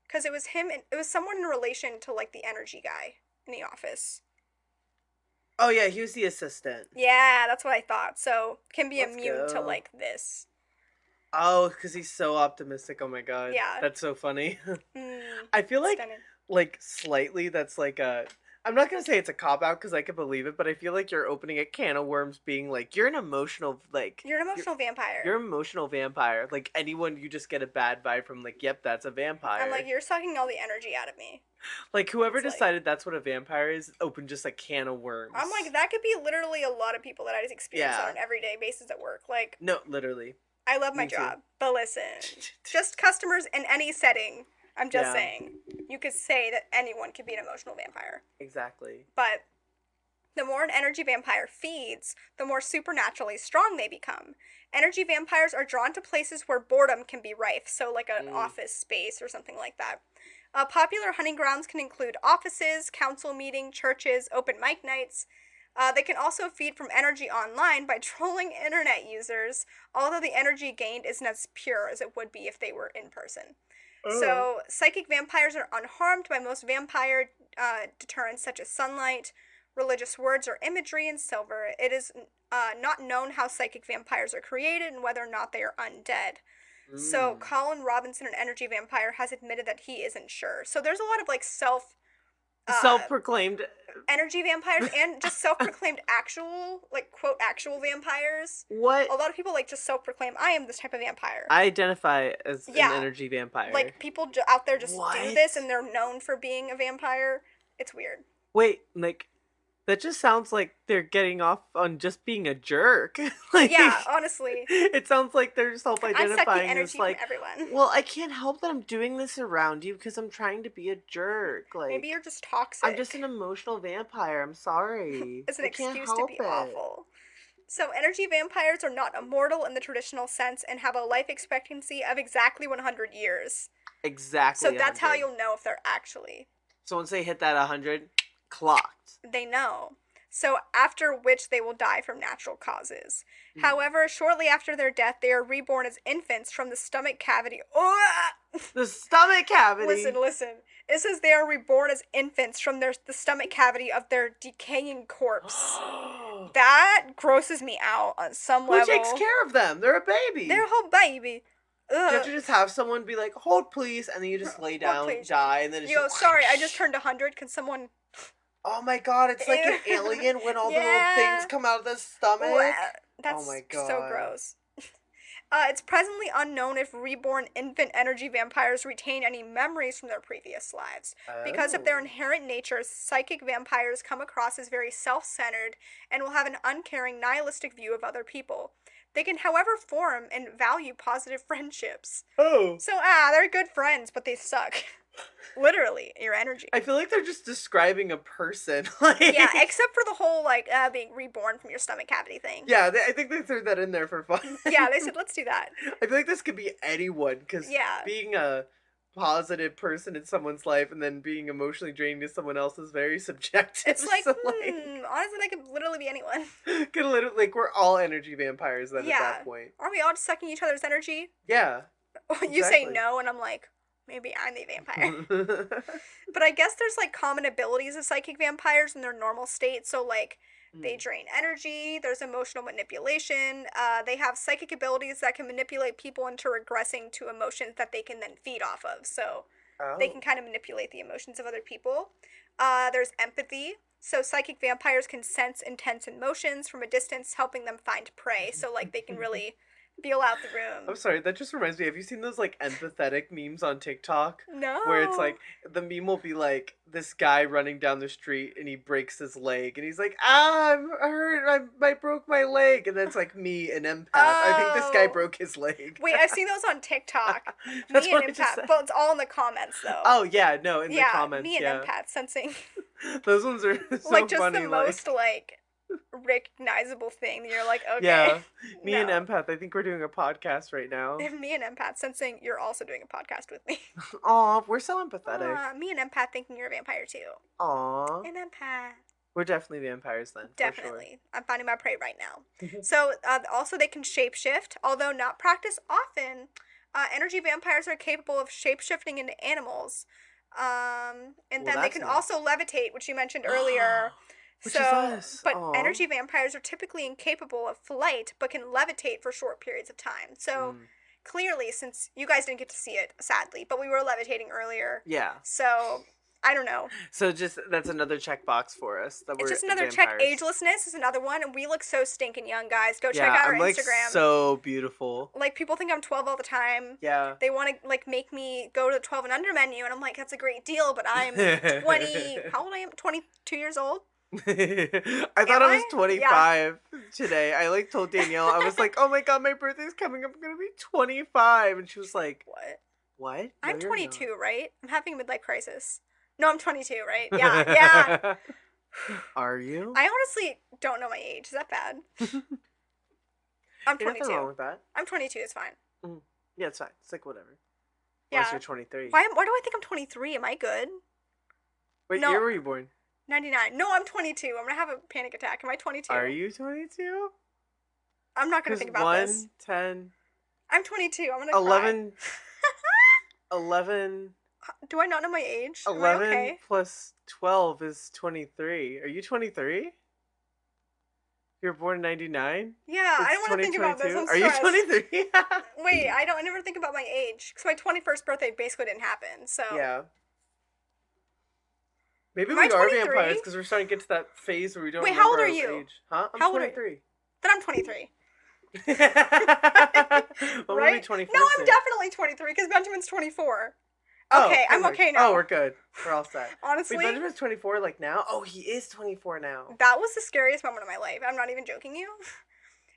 Because it was him. It was someone in relation to like the energy guy in the office. Oh, yeah, he was the assistant. Yeah, that's what I thought. So, can be immune to, like, this. Oh, because he's so optimistic. Oh, my God. Yeah. That's so funny. I feel like, slightly, that's like a... I'm not going to say it's a cop-out because I can believe it, but I feel like you're opening a can of worms being like, you're an emotional, like... You're an emotional vampire. You're an emotional vampire. Like, anyone you just get a bad vibe from, like, yep, that's a vampire. I'm like, you're sucking all the energy out of me. Like, whoever decided that's what a vampire is, opened just a can of worms. I'm like, that could be literally a lot of people that I just experience on an everyday basis at work. Like... No, literally. I love my job, but listen, just customers in any setting... I'm just saying, you could say that anyone could be an emotional vampire. Exactly. But the more an energy vampire feeds, the more supernaturally strong they become. Energy vampires are drawn to places where boredom can be rife, so like an office space or something like that. Popular hunting grounds can include offices, council meeting, churches, open mic nights. They can also feed from energy online by trolling internet users, although the energy gained isn't as pure as it would be if they were in person. So, psychic vampires are unharmed by most vampire deterrents such as sunlight, religious words or imagery, and silver. It is not known how psychic vampires are created and whether or not they are undead. So, Colin Robinson, an energy vampire, has admitted that he isn't sure. So, there's a lot of like self-proclaimed energy vampires and just self-proclaimed actual, like, quote, actual vampires. What? A lot of people, like, just self-proclaim, I am this type of vampire. I identify as an energy vampire. Like, people out there just do this, and they're known for being a vampire. It's weird. Wait, like, That just sounds like they're getting off on just being a jerk. Like, Yeah, honestly. it sounds like they're I suck the self-identifying as energy from like, everyone. well, I can't help that I'm doing this around you because I'm trying to be a jerk. Maybe Like, you're just I'm just an toxic. emotional vampire. I'm sorry. It's an I can't excuse to help be it. awful. So, energy vampires are not immortal in the traditional sense and have a life expectancy of exactly 100 years. So, Exactly that's how 100. you'll know if they're actually. So once they hit that 100, clocked. They know. So, after which they will die from natural causes. Mm. However, shortly after their death, they are reborn as infants from the stomach cavity. Oh! The stomach Listen, cavity. listen. It says they are reborn as infants from the stomach cavity of their decaying corpse. That grosses me out on some Who takes level. care of them? They're a They're baby. a whole baby. Do you have Ugh. to just have someone be like, hold please, and then you just lay Hold down, please. die, and then it's You go, just. sorry, I just turned 100. Can someone. Oh my god, it's like an Ew. alien when all the little things Yeah. come out of the Wah. stomach. Oh That's my so god. gross. It's presently unknown if reborn infant energy vampires retain any memories from their previous lives. Because of their Oh. inherent nature, psychic vampires come across as very self centered and will have an uncaring, nihilistic view of other people. They can, however, form and value positive friendships. Oh. So, they're good friends, but they suck. Literally, your energy. I feel like they're just describing a person. Yeah, Like, except for the whole, like, being reborn from your stomach cavity thing. yeah, I think they threw that in there for fun. Yeah, they said, let's do that. I feel like this could be anyone because Yeah. being a positive person in someone's life and then being emotionally draining to someone else is very subjective. It's like, So like, honestly, that could literally be anyone. could literally like we're all energy vampires then at Yeah. that point. Aren't we all just sucking each other's energy? Yeah, You say exactly. no, and I'm like, maybe I'm the vampire. But I guess there's like common abilities of psychic vampires in their normal state. So, like, they Mm. drain energy, there's emotional manipulation, they have psychic abilities that can manipulate people into regressing to emotions that they can then feed off of. So, they Oh. can kind of manipulate the emotions of other people. There's empathy. So, psychic vampires can sense intense emotions from a distance, helping them find prey. So, like, they can really feel out the I'm room. sorry, that just reminds me. Have you seen those like empathetic memes on TikTok? Where it's No. like the meme will be like this guy running down the street and he breaks his leg and he's like, "Ah, I'm hurt. I broke my leg." And that's like me, an empath. I think this guy Oh. broke his leg. Wait, I've seen those on TikTok. That's Me and what I just empath, said. but it's all in the comments though. Oh yeah, no, in the Yeah, comments, me and yeah. empath sensing Those ones are like so just the funny. most Like, like recognizable thing that you're like, yeah, okay, me and no. empath. I think we're doing a podcast right now. Me and empath sensing you're also doing a podcast with me. Aw, we're so empathetic. Me and empath thinking you're a vampire too. Aw, An empath. we're definitely vampires then, for sure. Definitely. I'm finding my prey right now. So, also, they can shapeshift, although not practiced often. Energy vampires are capable of shapeshifting into animals. And Well, then they that's can nice. also levitate, which you mentioned earlier. Which is us. But Aw. energy vampires are typically incapable of flight, but can levitate for short periods of time. So, Mm. clearly, since you guys didn't get to see it, sadly, but we were levitating earlier. Yeah. So, I don't know. So just that's another checkbox for us that It's we're just another check. vampires. Agelessness is another one, and we look so stinking young, guys. Go check Yeah, out our I'm like Instagram. so beautiful. Like, people think I'm 12 all the time. Yeah. They want to like make me go to the 12 and under menu, and I'm like, that's a great deal, but I'm 20. How old I am? 22 years old. I thought Am I was I? 25 today. I like told Danielle, I was like, "Oh my god, my birthday's coming. I'm gonna be 25," and she was like, What? "What? No, I'm you're 22, right? I'm having a midlife crisis. No, I'm 22, right? Yeah, yeah. not." Are you? I honestly don't know my age. Is that bad? I'm Ain't nothing 22. wrong with that. I'm 22. It's fine. Yeah, it's fine. It's like whatever. Yeah. Unless you're 23. Why do I think I'm 23? Am I good? Wait, No. year were you born? 99. No, I'm 22. I'm gonna have a panic attack. Am I 22? Are you 22? I'm not gonna think about 1, this. 10, I'm 22. I'm gonna 11, cry. 11, Do I not know my age? Am I 11 okay? plus 12 is 23. Are you 23? You were born in 99? Yeah, I don't It's want to think about this. 2022? I'm Are you stressed. 23? Wait, I never think about my age. Because my 21st birthday basically didn't happen. So. Yeah. Maybe Am I we are 23? vampires because we're starting to get to that phase where we don't Wait, remember how old are our you? age. Huh? I'm How old are you? 23. Then I'm 23. Well, we'll be Right? 21st No, I'm soon. definitely 23 because Benjamin's 24. Oh, Okay, I'm perfect. okay Oh, now. we're good. We're all set. Wait, Honestly, Benjamin's 24 like now? Oh, he is 24 now. that was the scariest moment of my life. I'm not even joking you.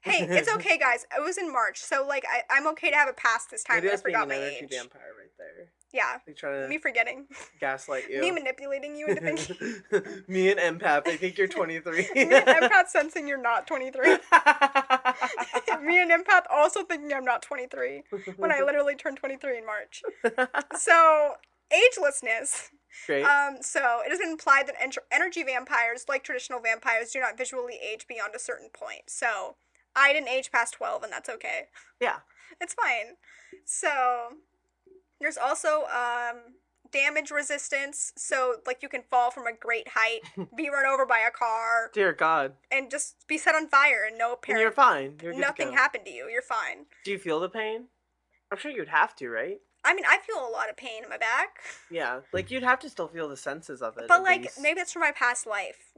Hey, it's okay, guys. It was in March, so like I'm okay to have a pass this time Maybe that I that's being forgot an my energy age. vampire right there. Yeah, Like trying me to forgetting, gaslight me you. manipulating you into thinking. Me and empath, I think you're 23. Me and empath sensing you're not 23. Me and empath also thinking I'm not 23 when I literally turned 23 in March. So agelessness. Great. So it has been implied that energy vampires, like traditional vampires, do not visually age beyond a certain point. So I didn't age past 12, and that's okay. Yeah. It's fine. So there's also damage resistance. So like you can fall from a great height, be run over by a car, Dear God. and just be set on fire, and no And you're apparent fine. You're good to nothing go. happened to you. You're fine. Do you feel the pain? I'm sure you'd have to, right? I mean, I feel a lot of pain in my back, Yeah. Like you'd have to still feel the senses of it but at like least. maybe it's from my past life.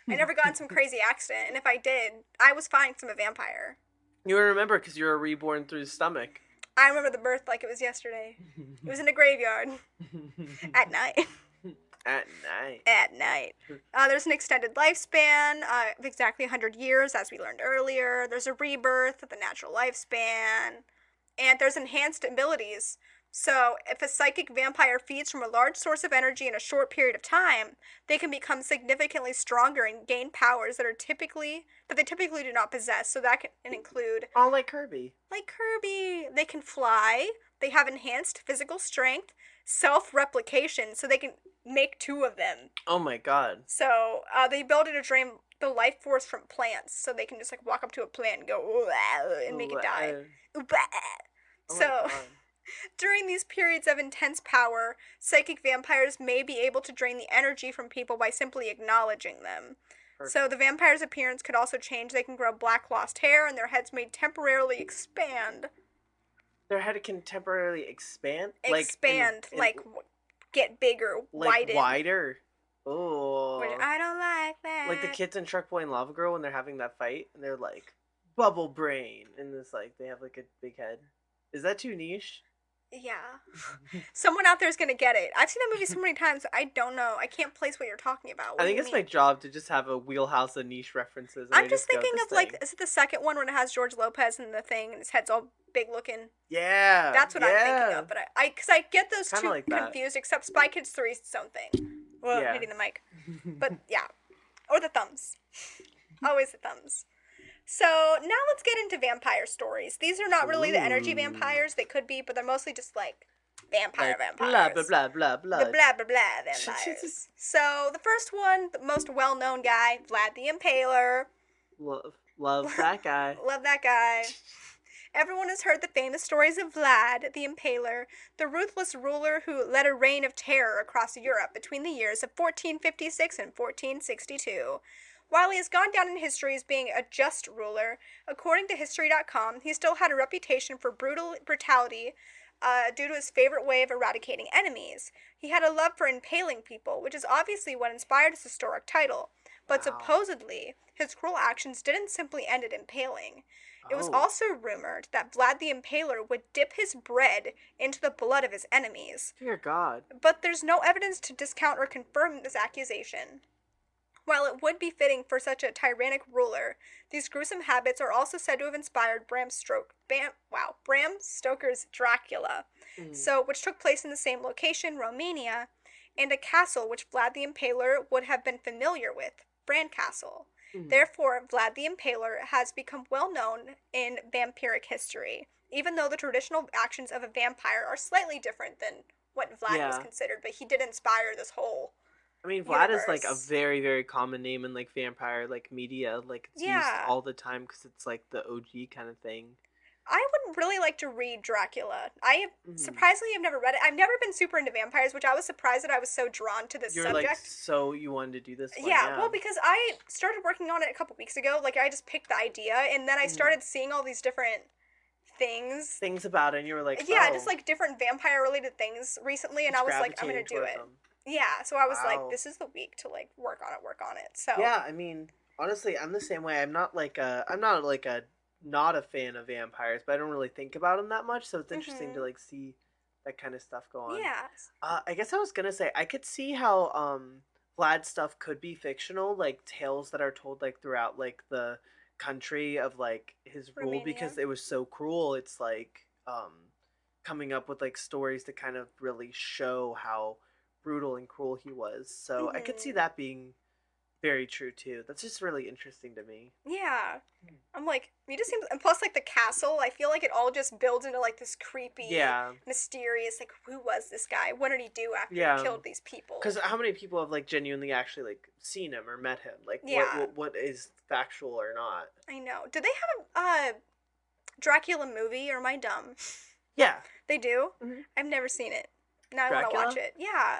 I never got in some crazy accident, and if I did, I was fine because I'm a vampire. You would remember because you were reborn through the stomach. I remember the birth like it was yesterday. It was in a graveyard at night. At night. At night. There's an extended lifespan of exactly 100 years, as we learned earlier. There's a rebirth of the natural lifespan. And there's enhanced abilities. So, if a psychic vampire feeds from a large source of energy in a short period of time, they can become significantly stronger and gain powers that they typically do not possess. So that can include Oh, like Kirby. like Kirby, they can fly, they have enhanced physical strength, self-replication, so they can make two of them. Oh my God. So, the ability to drain the life force from plants, so they can just like walk up to a plant and go "Ooh," and make it die. Oh my So, God. during these periods of intense power, psychic vampires may be able to drain the energy from people by simply acknowledging them. Perfect. So, the vampire's appearance could also change. They can grow black lost hair, and their heads may temporarily expand. Their head can temporarily expand? Expand, like get bigger, like widen. wider? Which Oh. I don't like that. Like the kids in Shark Boy and Lava Girl when they're having that fight and they're like, bubble brain. And it's like, they have like a big head. Is that too niche? Yeah. Someone out there is gonna get it. I've seen that movie so many times. I don't know. I can't place what you're talking about. What I do think you it's mean? my job to just have a wheelhouse of niche references. And I'm I just go, thinking "This of like, thing." is it the second one when it has George Lopez in the thing and his head's all big looking? Yeah. That's what I'm thinking yeah. of. But because I get those Kinda two like that. confused. Except Spy Kids 3 is its own thing. Well, Yeah. hitting the mic. But yeah, or the thumbs. Always the thumbs. So now let's get into vampire stories. These are not really the energy Ooh. vampires. They could be, but they're mostly just like vampire Like, vampires. blah, blah, blah, blah, blah. The blah blah blah vampires. So the first one, the most well-known guy, Vlad the Impaler. Love that guy. Love that guy. Everyone has heard the famous stories of Vlad the Impaler, the ruthless ruler who led a reign of terror across Europe between the years of 1456 and 1462. While he has gone down in history as being a just ruler, according to History.com, he still had a reputation for brutality due to his favorite way of eradicating enemies. He had a love for impaling people, which is obviously what inspired his historic title. But Wow. supposedly, his cruel actions didn't simply end at impaling. It was Oh. also rumored that Vlad the Impaler would dip his bread into the blood of his enemies. Dear God. But there's no evidence to discount or confirm this accusation. While it would be fitting for such a tyrannic ruler, these gruesome habits are also said to have inspired Bram Stoker's Dracula, which took place in the same location, Romania, and a castle which Vlad the Impaler would have been familiar with, Bran Castle. Therefore, Vlad the Impaler has become well known in vampiric history, even though the traditional actions of a vampire are slightly different than what Vlad was considered, but he did inspire this whole I mean, Vlad is like a universe. very, very common name in like vampire like media. Like it's used all the time because it's like the OG kind of thing. I would really like to read Dracula. I have surprisingly have never read it. I've never been super into vampires, which I was surprised that I was so drawn to this You're subject. like, so you wanted to do this one? Yeah, well, because I started working on it a couple weeks ago. Like, I just picked the idea, and then I started seeing all these different things about it, and you were like, yeah, oh. just like different vampire related things recently, and I was like, I'm gonna do it. Yeah, so I was like, this is the week to like work on it. So yeah, I mean, honestly, I'm the same way. I'm not like a not a fan of vampires, but I don't really think about them that much. So it's interesting to like see that kind of stuff go on. Yeah. I guess I was gonna say I could see how Vlad's stuff could be fictional, like tales that are told like throughout like the country of like his rule Romania. because it was so cruel. It's like coming up with like stories to kind of really show how brutal and cruel he was. So I could see Mhm. that being very true too. That's just really interesting to me. Yeah. I'm like, he just seems, and plus, like, the castle, I feel like it all just builds into, like, this creepy, Yeah, mysterious, like, who was this guy? What did he do after he yeah. killed these people? Because how many people have like genuinely actually like seen him or met him? Like Yeah, what is factual or not? I know. Did they have a Dracula movie, or am I dumb? Yeah. They do? Hmm. I've never seen it. Now I want to watch Dracula. it. Yeah.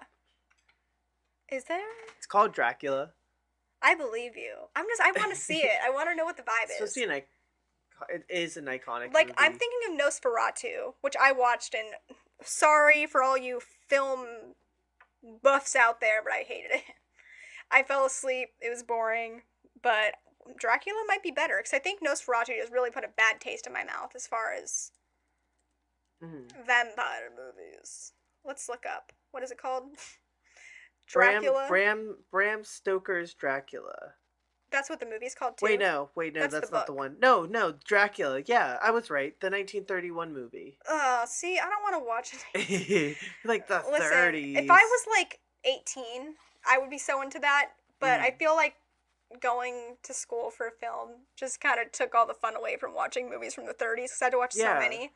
Is there? It's called Dracula. I believe you. I want to see it. I want to know what the vibe It's supposed to is. be it is an iconic Like, I'm movie. thinking of Nosferatu, which I watched, and sorry for all you film buffs out there, but I hated it. I fell asleep. It was boring, but Dracula might be better because I think Nosferatu just really put a bad taste in my mouth as far as Hmm. vampire movies. Let's look up. What is it called? Bram Dracula. Bram Bram Stoker's Dracula. That's what the movie's called too. Wait, no, That's the that's not the book. one. No, no, Dracula. Yeah, I was right. The 1931 movie. See, I don't want to watch it. Like the Listen, if I 30s. was like 18, I would be so into that. But I Mm. feel like going to school for film just kind of took all the fun away from watching movies from the 30s because I had to watch so Yeah. many.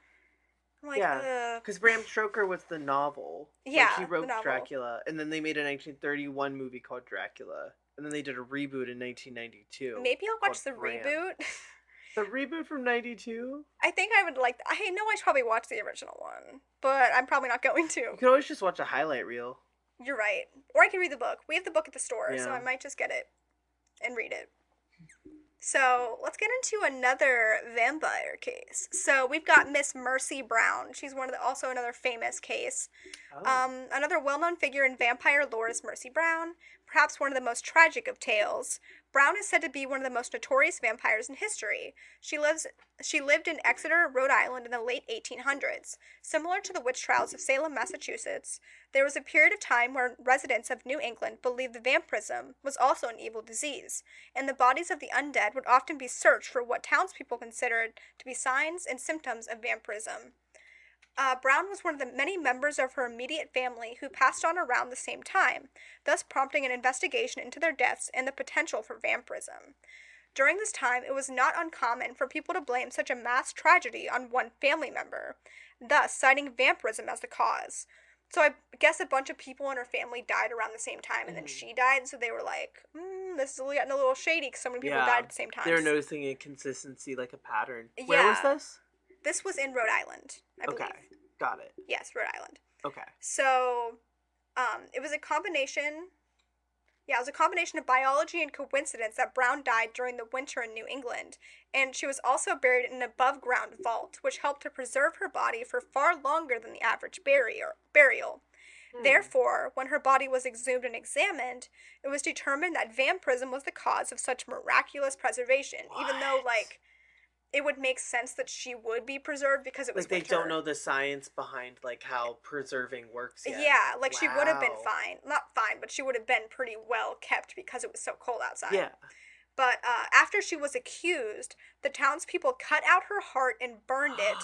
I'm like, Yeah, ugh. because Bram Stoker was the novel. Like he Yeah, the wrote novel. Dracula, and then they made a 1931 movie called Dracula, and then they did a reboot in 1992 Maybe I'll called watch the Bram. reboot. The reboot from '92. I think I would like. I know I should probably watch the original one, but I'm probably not going You to. could always just watch a highlight reel. You're right. Or I can read the book. We have the book at the store, so Yeah. I might just get it and read it. So let's get into another vampire case. So we've got Miss Mercy Brown. She's one of the, also another famous case. Oh. Another well-known figure in vampire lore is Mercy Brown, perhaps one of the most tragic of tales. Brown is said to be one of the most notorious vampires in history. She lived in Exeter, Rhode Island in the late 1800s. Similar to the witch trials of Salem, Massachusetts, there was a period of time where residents of New England believed the vampirism was also an evil disease, and the bodies of the undead would often be searched for what townspeople considered to be signs and symptoms of vampirism. Brown was one of the many members of her immediate family who passed on around the same time, thus prompting an investigation into their deaths and the potential for vampirism. During this time, it was not uncommon for people to blame such a mass tragedy on one family member, thus citing vampirism as the cause. So I guess a bunch of people in her family died around the same time, and then Mhm. she died. So they were like, "This is getting a little shady because so many people died Yeah. at the same They time." were noticing a consistency, like a pattern. Where was Yeah, this? this was in Rhode Island, I Okay, believe. got it. Yes, Rhode Island. Okay. So, it was a combination. Yeah, it was a combination of biology and coincidence that Brown died during the winter in New England, and she was also buried in an above-ground vault, which helped to preserve her body for far longer than the average burial. Hmm. Therefore, when her body was exhumed and examined, it was determined that vampirism was the cause of such miraculous preservation, even though, What? like, it would make sense that she would be preserved because it Like was they don't winter. know the science behind like how preserving works yet. Yeah, like she would have been Wow. fine. Not fine, but she would have been pretty well kept because it was so cold outside. Yeah. But after she was accused, the townspeople cut out her heart and burned it,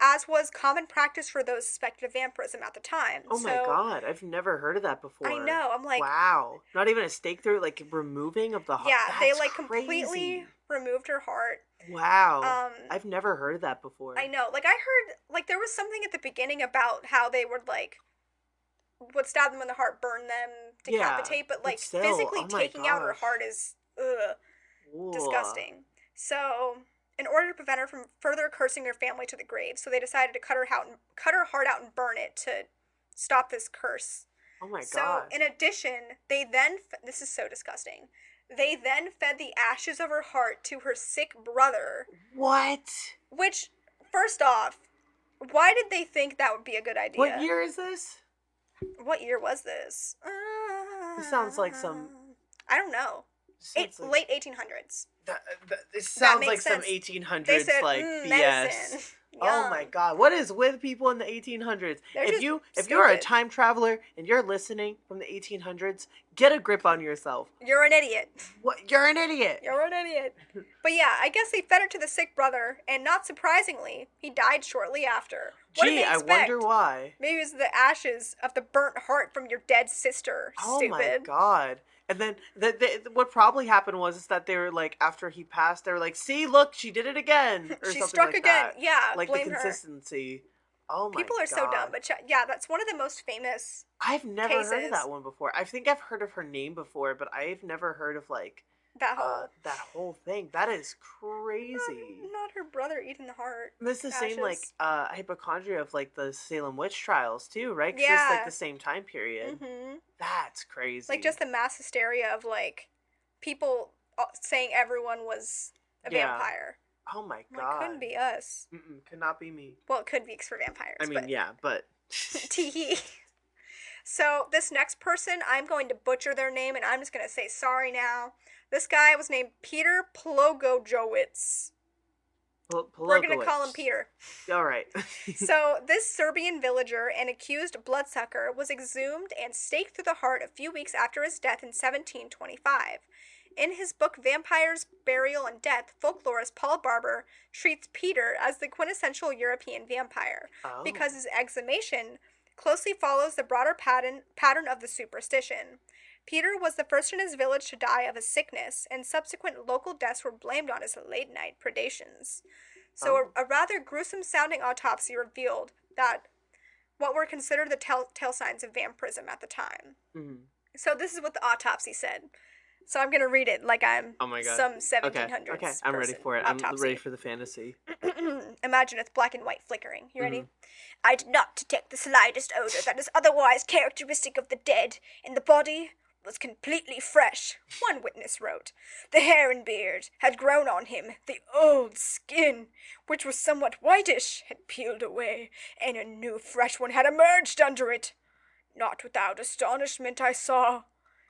as was common practice for those suspected of vampirism at the time. Oh my So god, I've never heard of that I before. know, I'm like, Wow. Not even a stake through, like removing of the heart. yeah, they That's like completely crazy. removed her heart. Wow. Um, I've never heard of that I before. know, like I heard, like there was something at the beginning about how they would like would stab them in the heart, burn them, Yeah, decapitate, but but like still, physically oh my taking out her gosh. heart is ugh, Ooh. disgusting. So, in order to prevent her from further cursing her family to the grave, so they decided to cut her heart out and burn it to stop this curse. Oh my So, god. in addition, this is so disgusting. They then fed the ashes of her heart to her sick brother, What? which first off, why did they think that would be a good What idea? year is this? What year was this? This sounds like some. I don't know. This sounds like Late 1800s. it That sounds like makes some sense. They 1800s said, like BS. medicine. Oh my Young. god, what is with people in the 1800s? They're If just you're a stupid. time traveler and you're listening from the 1800s, get a grip on yourself. You're an idiot. What? You're an idiot. You're an idiot. But yeah, I guess they fed it to the sick brother, and not surprisingly, he died shortly after. What did Gee, they I wonder expect? why. Maybe it was the ashes of the burnt heart from your dead sister, Oh my stupid. god. And then what probably happened was is that they were like after he passed, they were like, "See, look, she did it again," or She something struck like again. that. Yeah, Like the blame her. consistency. Oh my People are so dumb, god. but yeah, that's one of the most famous I've never heard of cases. that one before. I think I've heard of her name before, but I've never heard of like That whole that whole thing. That is crazy. not her brother eating the heart This is the same like ashes. hypochondria of like the Salem witch trials too, right? Because it's like Yeah. the same time period. Mhm. That's Like crazy. just the mass hysteria of like people saying everyone was a Yeah. vampire. Oh my Like couldn't god. be us. Could not be me. Well, it could be for I vampires, mean, but yeah, but teehee. So this next person, I'm going to butcher their name, and I'm just gonna say sorry now. This guy was named Peter Plogojowicz. We're gonna call him Pologowicz. Peter. All right. So, this Serbian villager and accused bloodsucker was exhumed and staked through the heart a few weeks after his death in 1725. In his book Vampires, Burial, and Death, folklorist Paul Barber treats Peter as the quintessential European vampire Oh. because his exhumation closely follows the broader pattern of the superstition. Peter was the first in his village to die of a sickness, and subsequent local deaths were blamed on his late night predations. So, Oh. a rather gruesome sounding autopsy revealed that what were considered the telltale signs of vampirism at the time. Mhm. So, this is what the autopsy said. So, I'm going to read it like I'm Oh my god. some Okay. 1700s Okay. I'm ready person. for it. I'm ready Autopsy. for the fantasy. Imagine it's black and white flickering. You ready? Mhm. I did not detect the slightest odor that is otherwise characteristic of the dead, and the body was completely fresh, one witness wrote. The hair and beard had grown on him, the old skin, which was somewhat whitish, had peeled away, and a new fresh one had emerged under it. Not without astonishment I saw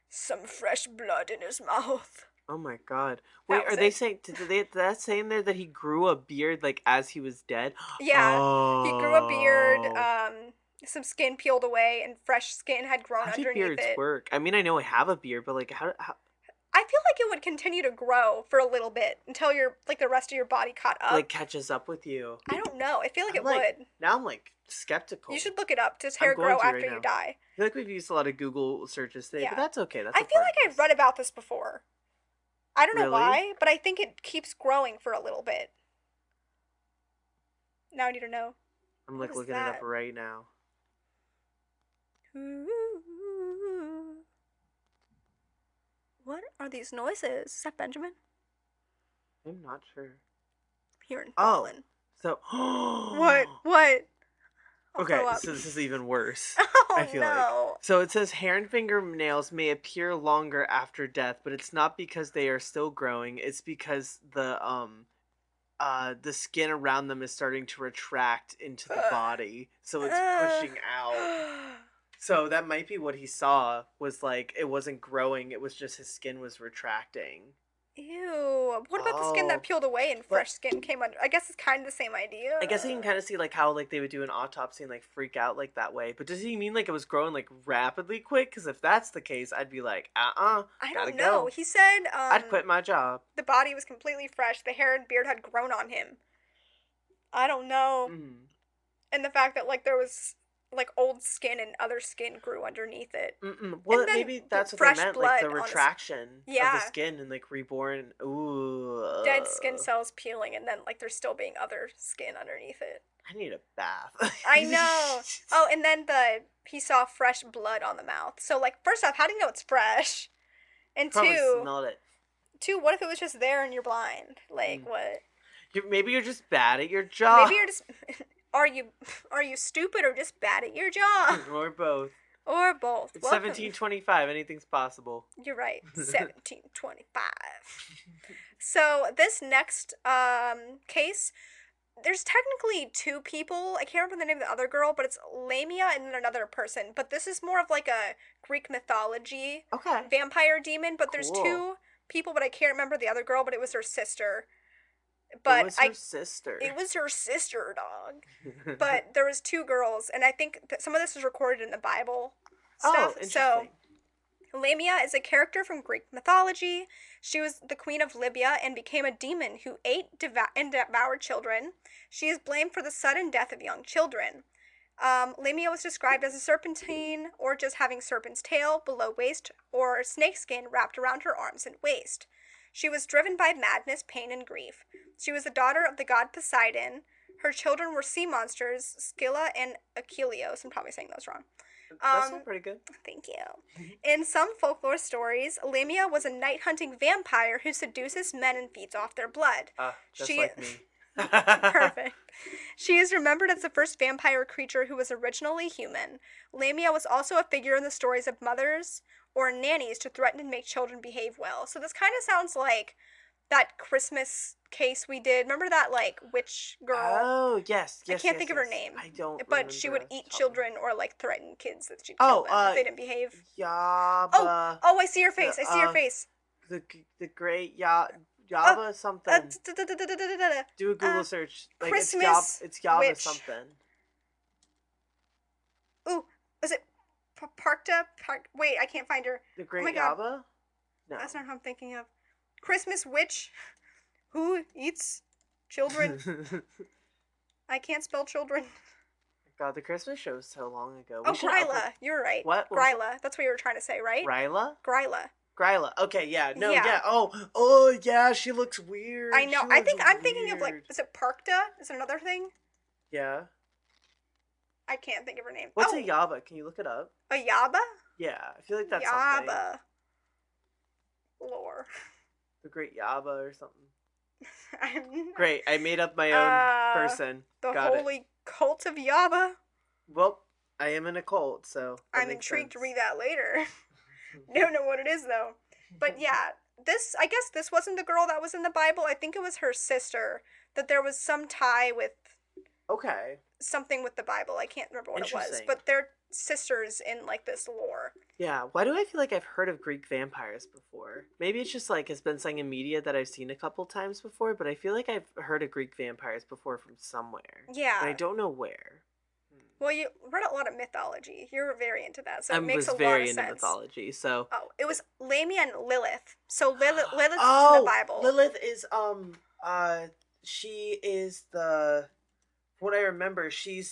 some fresh blood in his mouth. Oh my god. Wait, That are was they it. saying did they that saying there that he grew a beard like as he was dead? Yeah, he grew a beard, Oh. some skin peeled away, and fresh skin had grown How do underneath beards it. work? I mean, I know I have a beard, but like how I feel like it would continue to grow for a little bit until your like the rest of your body caught like up. catches up with you? I don't know. I feel like I'm it like would. now I'm like skeptical. You should look it up. Does I'm hair going grow to right after now. you die? I feel like we've used a lot of Google searches today, but Yeah. that's okay. That's I a feel part like of I've this. read about this before. I don't know Really? why, but I think it keeps growing for a little bit. Now I need to know. I'm What like is looking it up that? right now. What are these noises? Is that Benjamin? I'm not sure. Hearing Oh, falling. so What? What? I'll okay, throw up. so this is even worse. Oh I feel like. no. So it says hair and fingernails may appear longer after death, but it's not because they are still growing. It's because the skin around them is starting to retract into the body, so it's pushing out. So that might be what he saw was like it wasn't growing, it was just his skin was retracting. Ew. What about the skin Oh, that peeled away and but fresh skin came under? I guess it's kind of the same idea. I guess you can kind of see like how like they would do an autopsy and like freak out like that way. But does he mean like it was growing like rapidly quick? Because if that's the case, I'd be like, I gotta don't know. go. He said I'd quit my job. the body was completely fresh. The hair and beard had grown on him. I don't know. Mm. And the fact that like there was like old skin and other skin grew underneath it. Well, And then maybe that's what fresh they meant, like the blood on his- retraction of Yeah. the skin and like reborn. Ooh, Dead skin cells peeling, and then like there's still being other skin underneath it. I need a bath. I know. Oh, and then he saw fresh blood on the mouth. So like, first off, how do you know it's fresh? And Probably two, smelled it. what if it was just there and you're blind? Like what? Maybe you're just bad at your job. Maybe you're just. Are you stupid or just bad at your job? Or both. Or both. It's Welcome. 1725. Anything's possible. You're right. 1725. So this next case, there's technically two people. I can't remember the name of the other girl, but it's Lamia and then another person. But this is more of like a Greek mythology Okay. vampire demon. But there's Cool. two people, but I can't remember the other girl. But it was her sister. It but was her sister. it was her sister, dog. But there was two girls, and I think that some of this is recorded in the Bible Oh, stuff. So interesting. Lamia is a character from Greek mythology. She was the queen of Libya and became a demon who ate and devoured children. She is blamed for the sudden death of young children. Lamia was described as a serpentine, or just having serpent's tail below waist, or snakeskin wrapped around her arms and waist. She was driven by madness, pain, and grief. She was the daughter of the god Poseidon. Her children were sea monsters, Scylla and Achilleos. I'm probably saying those wrong. That's not pretty good. Thank you. In some folklore stories, Lamia was a night hunting vampire who seduces men and feeds off their blood. Just She like me. Perfect. She is remembered as the first vampire creature who was originally human. Lamia was also a figure in the stories of mothers or nannies to threaten and make children behave well. So this kind of sounds like that Christmas case we did. Remember that like witch girl? Oh, yes, I yes, can't yes, think of her yes. name. I don't But she would remember eat off the top of my children or like threaten kids that she'd kill them if they didn't behave. Yaba. Oh, I see your face. I see your face. The great Yaba something. Da-da-da-da-da-da-da-da. Do a Google search. Like Christmas it's Yaba witch. something. Ooh, is it Parkta? Wait, I can't find her. The great my God. Yaba? No. That's not who I'm thinking of. Christmas witch who eats children. I can't spell children. God, the Christmas show was so long ago. Oh, Gryla. You're right. What? Gryla. That's what you were trying to say, right? Gryla? Gryla. Gryla. Okay, yeah. No, Yeah. yeah. Oh, yeah, she looks weird. I know. She I looks think I'm thinking of like, weird. is it Parkta? Is it another thing? Yeah. I can't think of her name. What's a Yaba? Can you look it up? A Yaba? Yeah, I feel like that's something. Yaba. Lore. The Great Yaba or something. I'm- Great, I made up my own person. The Got holy it. cult of Yaba. Well, I am in a cult, so that I'm makes intrigued to sense. read that later. Don't know what it is though. But yeah, I guess this wasn't the girl that was in the Bible. I think it was her sister. That there was some tie with Okay. something with the Bible. I can't remember what it was. Interesting. But they're sisters in like this lore. Yeah, why do I feel like I've heard of Greek vampires before? Maybe it's just like it's been something in media that I've seen a couple times before, but I feel like I've heard of Greek vampires before from somewhere. Yeah. But I don't know where. Well, you read a lot of mythology. You're very into that, so I it makes was a lot very of into sense. mythology, so Oh, it was Lamia and Lilith. So Lilith is in oh, the Bible. Lilith is she is the what I remember, she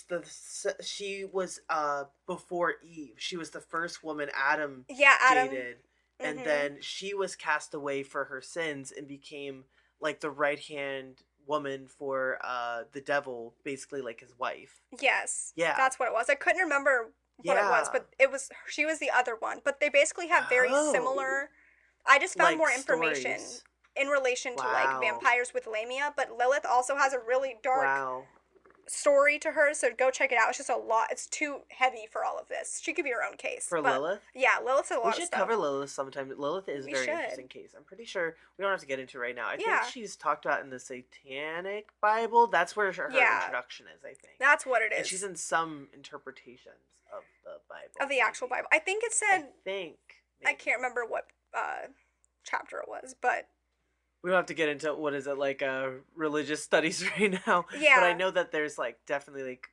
was before Eve. She was the first woman Adam Yeah, Adam. dated, and Mhm. then she was cast away for her sins and became like the right hand woman for the devil, basically like his wife. Yes. Yeah. That's what it was. I couldn't remember what it was, Yeah. but she was the other one. But they basically have very Oh. similar. I just found Like more information stories. in relation to like Wow. vampires with Lamia, but Lilith also has a really dark Wow. story to her, so go check it out. It's just a lot. It's too heavy for all of this. She could be her own case. For but, Lilith? Yeah, Lilith's a lot We of should stuff. cover Lilith sometime. Lilith is a We very should. interesting case. I'm pretty sure we don't have to get into it right now. I Yeah. think she's talked about in the Satanic Bible. That's where her Yeah. introduction is, I think. That's what it is. And she's in some interpretations of the Bible. Of the actual maybe. Bible. I think it said I think. I maybe. can't remember what chapter it was, but We don't have to get into what is it like religious studies right now. Yeah. But I know that there's like definitely like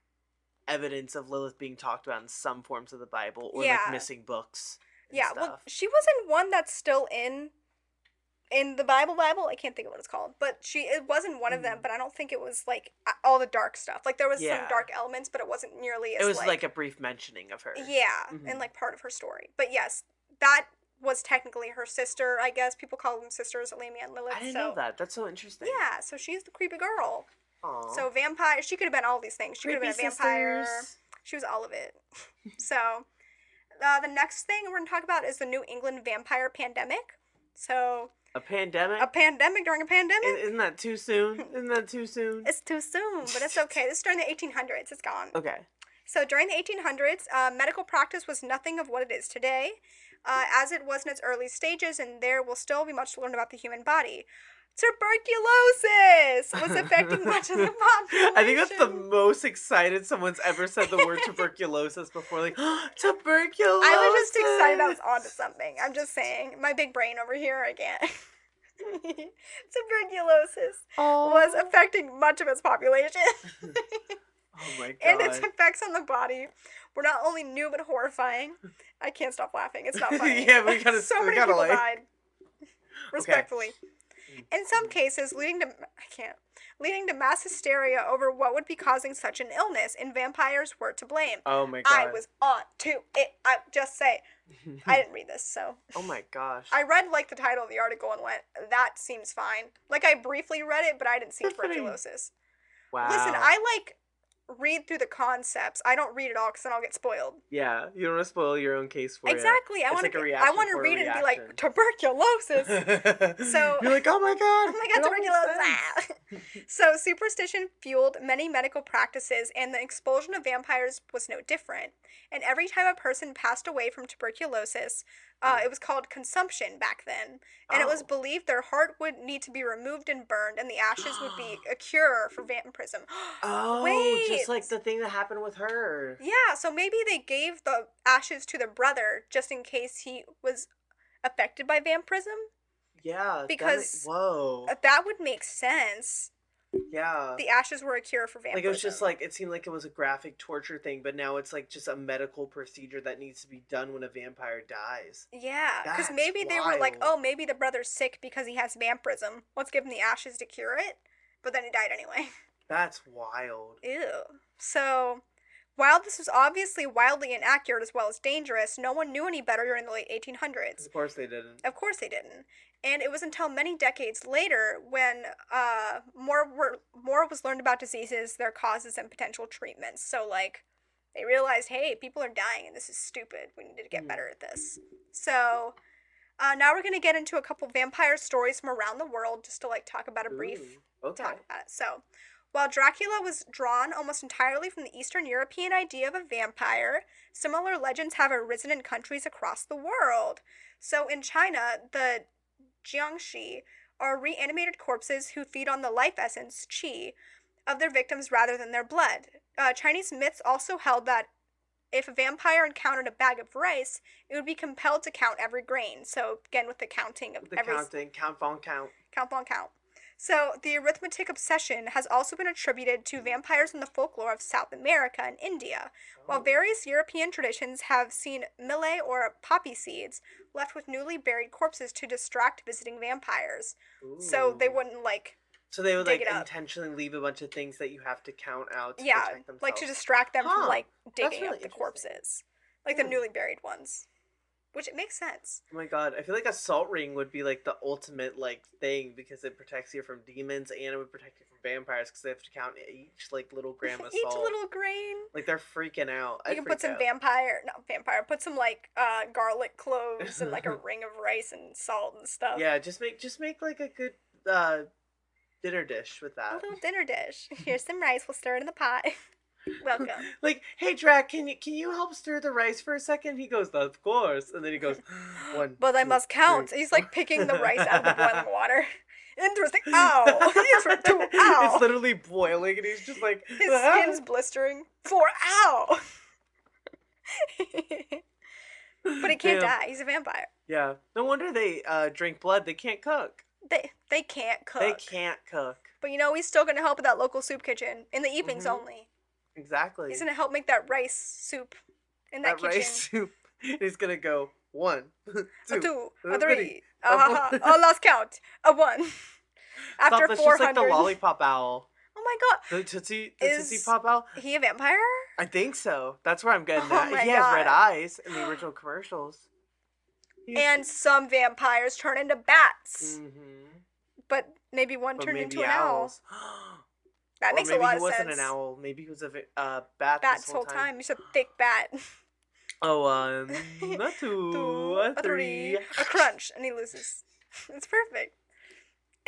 evidence of Lilith being talked about in some forms of the Bible or Yeah. like missing books. And yeah, stuff. well, she was in one that's still in the Bible. I can't think of what it's called, but it wasn't one of them. Mhm. But I don't think it was like all the dark stuff. Like there was Yeah. some dark elements, but it wasn't nearly as. It was like a brief mentioning of her. Yeah, Mhm. and like part of her story. But yes, that was technically her sister. I guess people call them sisters, Lamia and Lilith. I didn't so know that. That's so interesting. yeah, so she's the creepy girl. Aw. So vampire. She could have been all these things. She could have been a Creepy vampire. sisters. She was all of it. So, the next thing we're going to talk about is the New England vampire pandemic. So, A pandemic? a pandemic during a pandemic? Isn't that too soon? Isn't that too soon? It's too soon, but it's okay. This is during the 1800s. It's gone. Okay. So, during the 1800s, medical practice was nothing of what it is today, as it was in its early stages, and there will still be much to learn about the human body. Tuberculosis was affecting much of the population. I think that's the most excited someone's ever said the word tuberculosis before. Like, tuberculosis! I was just excited I was onto something. I'm just saying. My big brain over here again. Tuberculosis was Oh. affecting much of its population. Oh my And its god. effects on the body were not only new but horrifying. I can't stop laughing. It's not funny. Yeah, So we many gotta people like. died. Okay. Respectfully. In some cases, leading to mass hysteria over what would be causing such an illness, and vampires were to blame. Oh my I god. was on to it. I just say, I didn't read this, so Oh my gosh. I read like the title of the article and went, that seems fine. Like I briefly read it, but I didn't see Tiffany. tuberculosis. Listen, Wow. I like read through the concepts. I don't read it all because then I'll get spoiled. Yeah, you don't want to spoil your own case for you. Exactly. It's like a I reaction want to for a read it and be reaction. like tuberculosis. So You're like, oh my god. oh my god, it all makes tuberculosis. So superstition fueled many medical practices, and the expulsion of vampires was no different. And every time a person passed away from tuberculosis, it was called consumption back then, and it was Oh. believed their heart would need to be removed and burned, and the ashes would be a cure for vampirism. Oh, Wait. just like the thing that happened with her. Yeah, so maybe they gave the ashes to the brother just in case he was affected by vampirism? Yeah. Because whoa. that would make sense. Yeah. The ashes were a cure for vampirism. Like it was just like it seemed like it was a graphic torture thing, but now it's like just a medical procedure that needs to be done when a vampire dies. Yeah, because That's maybe they were like, wild. oh, maybe the brother's sick because he has vampirism. Let's give him the ashes to cure it. But then he died anyway. That's wild. Ew. So, while this was obviously wildly inaccurate as well as dangerous, no one knew any better during the late 1800s. Of course they didn't. Of course they didn't. And it was until many decades later when more was learned about diseases, their causes, and potential treatments. So, like, they realized, hey, people are dying and this is stupid. We need to get better at this. So, now we're going to get into a couple vampire stories from around the world just to, like, talk about a brief Okay. talk about it. So, while Dracula was drawn almost entirely from the Eastern European idea of a vampire, similar legends have arisen in countries across the world. So, in China, the Jiangshi are reanimated corpses who feed on the life essence, qi, of their victims rather than their blood. Chinese myths also held that if a vampire encountered a bag of rice, it would be compelled to count every grain. So, again, with the counting of The every counting, count on count. count on count. So, the arithmetic obsession has also been attributed to vampires in the folklore of South America and India, while various European traditions have seen millet or poppy seeds left with newly buried corpses to distract visiting vampires. So they Ooh. wouldn't, like, So they would dig like it up. intentionally leave a bunch of things that you have to count out to Yeah, protect themselves. like to distract them from, Huh. like, That's digging really up the interesting. corpses. Like the Hmm. newly buried ones. Which it makes sense. Oh my god, I feel like a salt ring would be like the ultimate like thing because it protects you from demons and it would protect you from vampires because they have to count each like little gram of Each salt. little grain. Like they're freaking out. You I'd can freak put some out. put some like garlic cloves and like a ring of rice and salt and stuff. Yeah, just make like a good dinner dish with A that. little dinner dish. Here's some rice. We'll stir it in the pot. Welcome. Like, hey Drac, can you help stir the rice for a second? He goes, of course, and then he goes, one. But I two, must count. three, He's like picking the rice out of the four. boiling water. Interesting. Ow. Interesting. Ow. It's literally boiling, and he's just like His skin's blistering. 4. Ow. But he can't Damn. die. He's a vampire. Yeah, no wonder they drink blood. They can't cook. They can't cook. They can't cook. But you know, he's still gonna help at that local soup kitchen in the evenings Mhm. only. Exactly. He's gonna help make that rice soup in that kitchen. rice soup. He's gonna go 1, 2, A 2, a 3, 3, oh, lost count. A 1. After Stop, that's 400. just like the lollipop owl. Oh my god. The Tootsie Is- Pop owl. He a vampire? I think so. That's where I'm getting Oh at. my He has red God. eyes in the original commercials. And some vampires turn into bats. Mm-hmm. But maybe one But turned maybe into an owl. owls. That Or makes a maybe lot he of wasn't sense. an owl. Maybe he was a bat Bat this whole time. He's a thick bat. Oh, a 2, 2, a 3. a crunch, and he loses. It's perfect.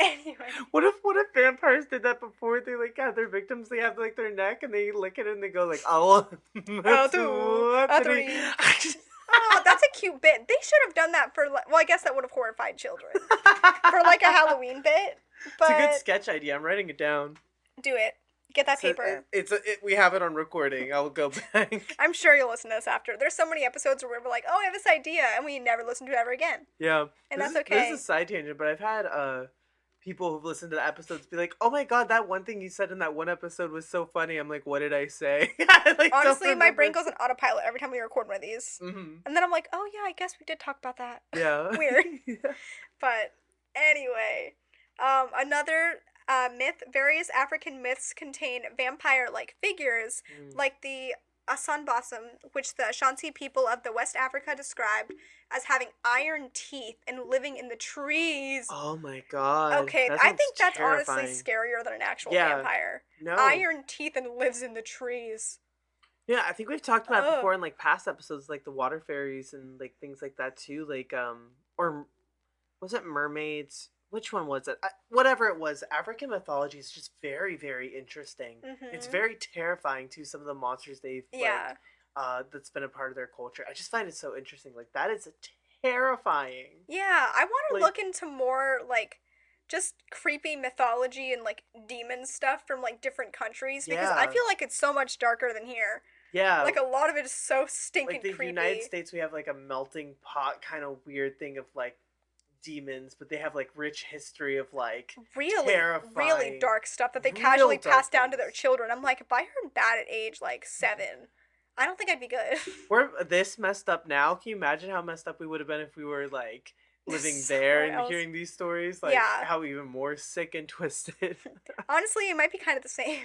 Anyway. What if vampires did that before they like had their victims? They have like their neck and they lick it and they go like, oh, A 2, a 3. Oh, that's a cute bit. They should have done that for, well, I guess that would have horrified children. For like a Halloween bit. But It's a good sketch idea. I'm writing it down. do it. Get that paper. We have it on recording. I'll go back. I'm sure you'll listen to this after. There's so many episodes where we're like, oh, I have this idea, and we never listen to it ever again. Yeah, And that's this is a okay. side tangent, but I've had people who've listened to the episodes be like, "Oh my god, that one thing you said in that one episode was so funny." I'm like, "What did I say?" I like don't Honestly, my brain remember. goes on autopilot every time we record one of these. Hmm. And then I'm like, oh yeah, I guess we did talk about that. Yeah. Weird. Yeah. But anyway, another myth, various African myths contain vampire-like figures, Mm. like the Asanbasam, which the Ashanti people of the West Africa described as having iron teeth and living in the trees. Oh my god, Okay, that I sounds think that's honestly terrifying. scarier than an actual Yeah. vampire. No. Iron teeth and lives in the trees. Yeah, I think we've talked about it Ugh. before in like past episodes, like the water fairies and like things like that too. Like or was it mermaids? Which one was it? Whatever it was, African mythology is just very, very interesting. It's Mhm. very terrifying too. Some of the monsters they've Yeah. that's been a part of their culture. I just find it so interesting. Like that is terrifying. Yeah, I want to Like look into more like just creepy mythology and like demon stuff from like different countries because I yeah, feel like it's so much darker than here. yeah. Like a lot of it is so Like stinking the United creepy. States, we have like a melting pot kind of weird thing of like demons, but they have like rich history of like Really, really terrifying, dark stuff that they real casually pass dark down to their things. children. I'm like, if I heard that at age like 7, I don't think I'd be good. We're this messed up now. Can you imagine how messed up we would have been if we were like living there Somewhere and else. hearing these stories? Like Yeah. how even more sick and twisted. Honestly, it might be kind of the same.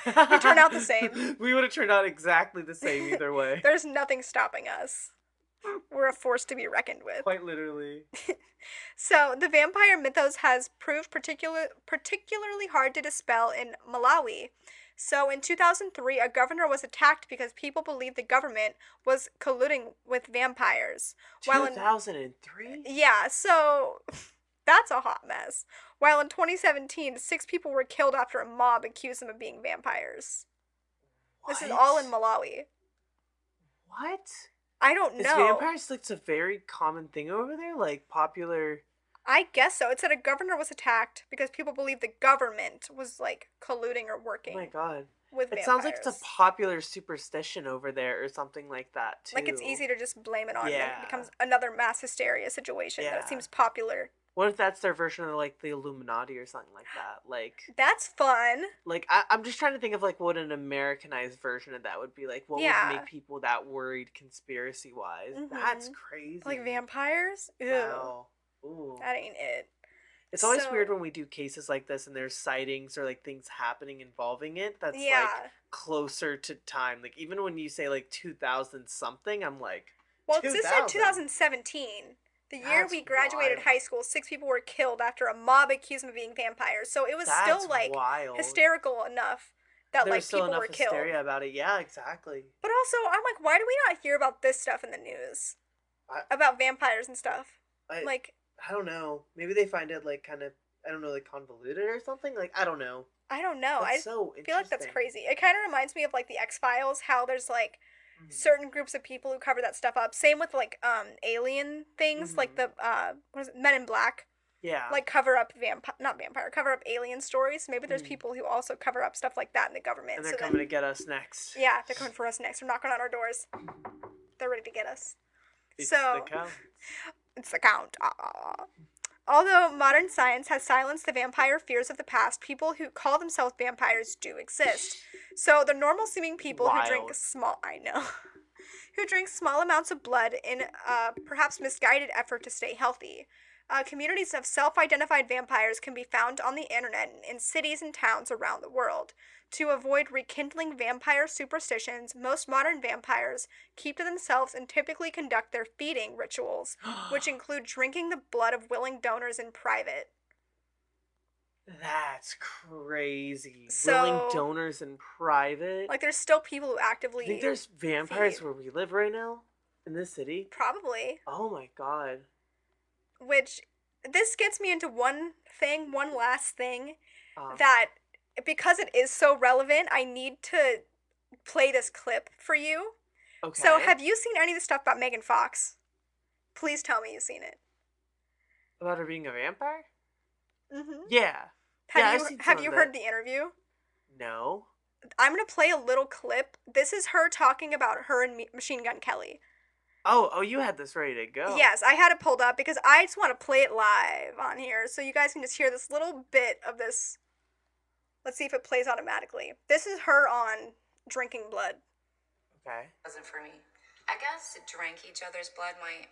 We turn out the same. We would have turned out exactly the same either way. There's nothing stopping us. We're a force to be reckoned with. Quite literally. So, the vampire mythos has proved particularly hard to dispel in Malawi. So, in 2003, a governor was attacked because people believed the government was colluding with vampires. While in 2003? Yeah, so that's a hot mess. While in 2017, 6 people were killed after a mob accused them of being vampires. This is all in What? Malawi. What? I don't Is know. vampires like a very common thing over there? Like popular. I guess so. It said a governor was attacked because people believed the government was like colluding or Oh working my god. with It sounds like it's a vampires. popular superstition over there or something like that Like it's too. easy to just blame it on and it Yeah. becomes another mass hysteria situation that it Yeah. seems popular. What if that's their version of like the Illuminati or something like that? That's fun. I'm just trying to think of like what an Americanized version of that would be like. What would Yeah. make people that worried conspiracy wise? That's Mhm. crazy. Like vampires? Ew. Wow. Ooh. That ain't it. It's always weird So, when we do cases like this and there's sightings or like things happening involving it that's like yeah. closer to time. Like even when you say like 2000 something, I'm like Well, this said 2000. 2017. The year That's we graduated wild. high school, 6 people were killed after a mob accused them of being vampires. So it was That's still like wild. hysterical enough that There was like still people enough were killed. hysteria about it. Yeah, exactly. But also, I'm like, why do we not hear about this stuff in the news? I About vampires and stuff. I Like, I don't know. Maybe they find it like kind of I don't know like convoluted or something. Like I don't know. I don't know. I That's so feel like that's interesting. crazy. It kind of reminds me of like the X-Files, how there's like Mhm. certain groups of people who cover that stuff up. Same with like alien things, like Mhm. the what is it, Men in Black, Yeah. like cover up not vampire, cover up alien stories. Maybe there's Mhm. people who also cover up stuff like that in the government. And they're So coming to then get us next. yeah, they're coming for us next. They're knocking on our doors. They're ready to get us. It's the So count. it's the count. Ah. Although modern science has silenced the vampire fears of the past, people who call themselves vampires do exist. So the normal seeming people who drink Wild. small I know who drink small amounts of blood in a perhaps misguided effort to stay healthy. Communities of self identified vampires can be found on the internet in cities and towns around the world. To avoid rekindling vampire superstitions, most modern vampires keep to themselves and typically conduct their feeding rituals, which include drinking the blood of willing donors in private. That's crazy. Willing So, donors in private. like, there's still people who Do you actively think there's vampires feed. where we live right now? In this city? Probably. Oh my god. Which, this gets me into one last thing, Um, that because it is so relevant, I need to play this clip for you. okay. So, have you seen any of the stuff about Megan Fox? Please tell me you've seen it. About her being a vampire? Mm-hmm. Yeah. Have Yeah, you I've seen some have of you it. heard the interview? No. I'm gonna play a little clip. This is her talking about her and Machine Gun Kelly. Oh, you had this ready to go. Yes, I had it pulled up because I just want to play it live on here so you guys can just hear this little bit of this. Let's see if it plays automatically. This is her on drinking blood. Okay. Wasn't for me. I guess drink each other's blood might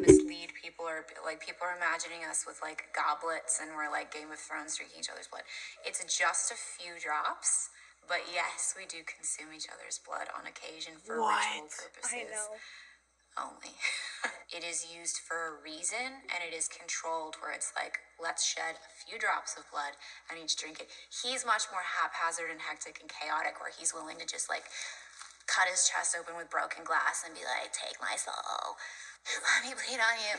mislead people, or like people are imagining us with like goblets and we're like Game of Thrones drinking each other's blood. It's just a few drops, but yes, we do consume each other's blood on occasion for ritual What? purposes. I know. Only. It is used for a reason, and it is controlled where it's like, let's shed a few drops of blood and each drink it. He's much more haphazard and hectic and chaotic, where he's willing to just like cut his chest open with broken glass and be like, take my soul, let me bleed on you.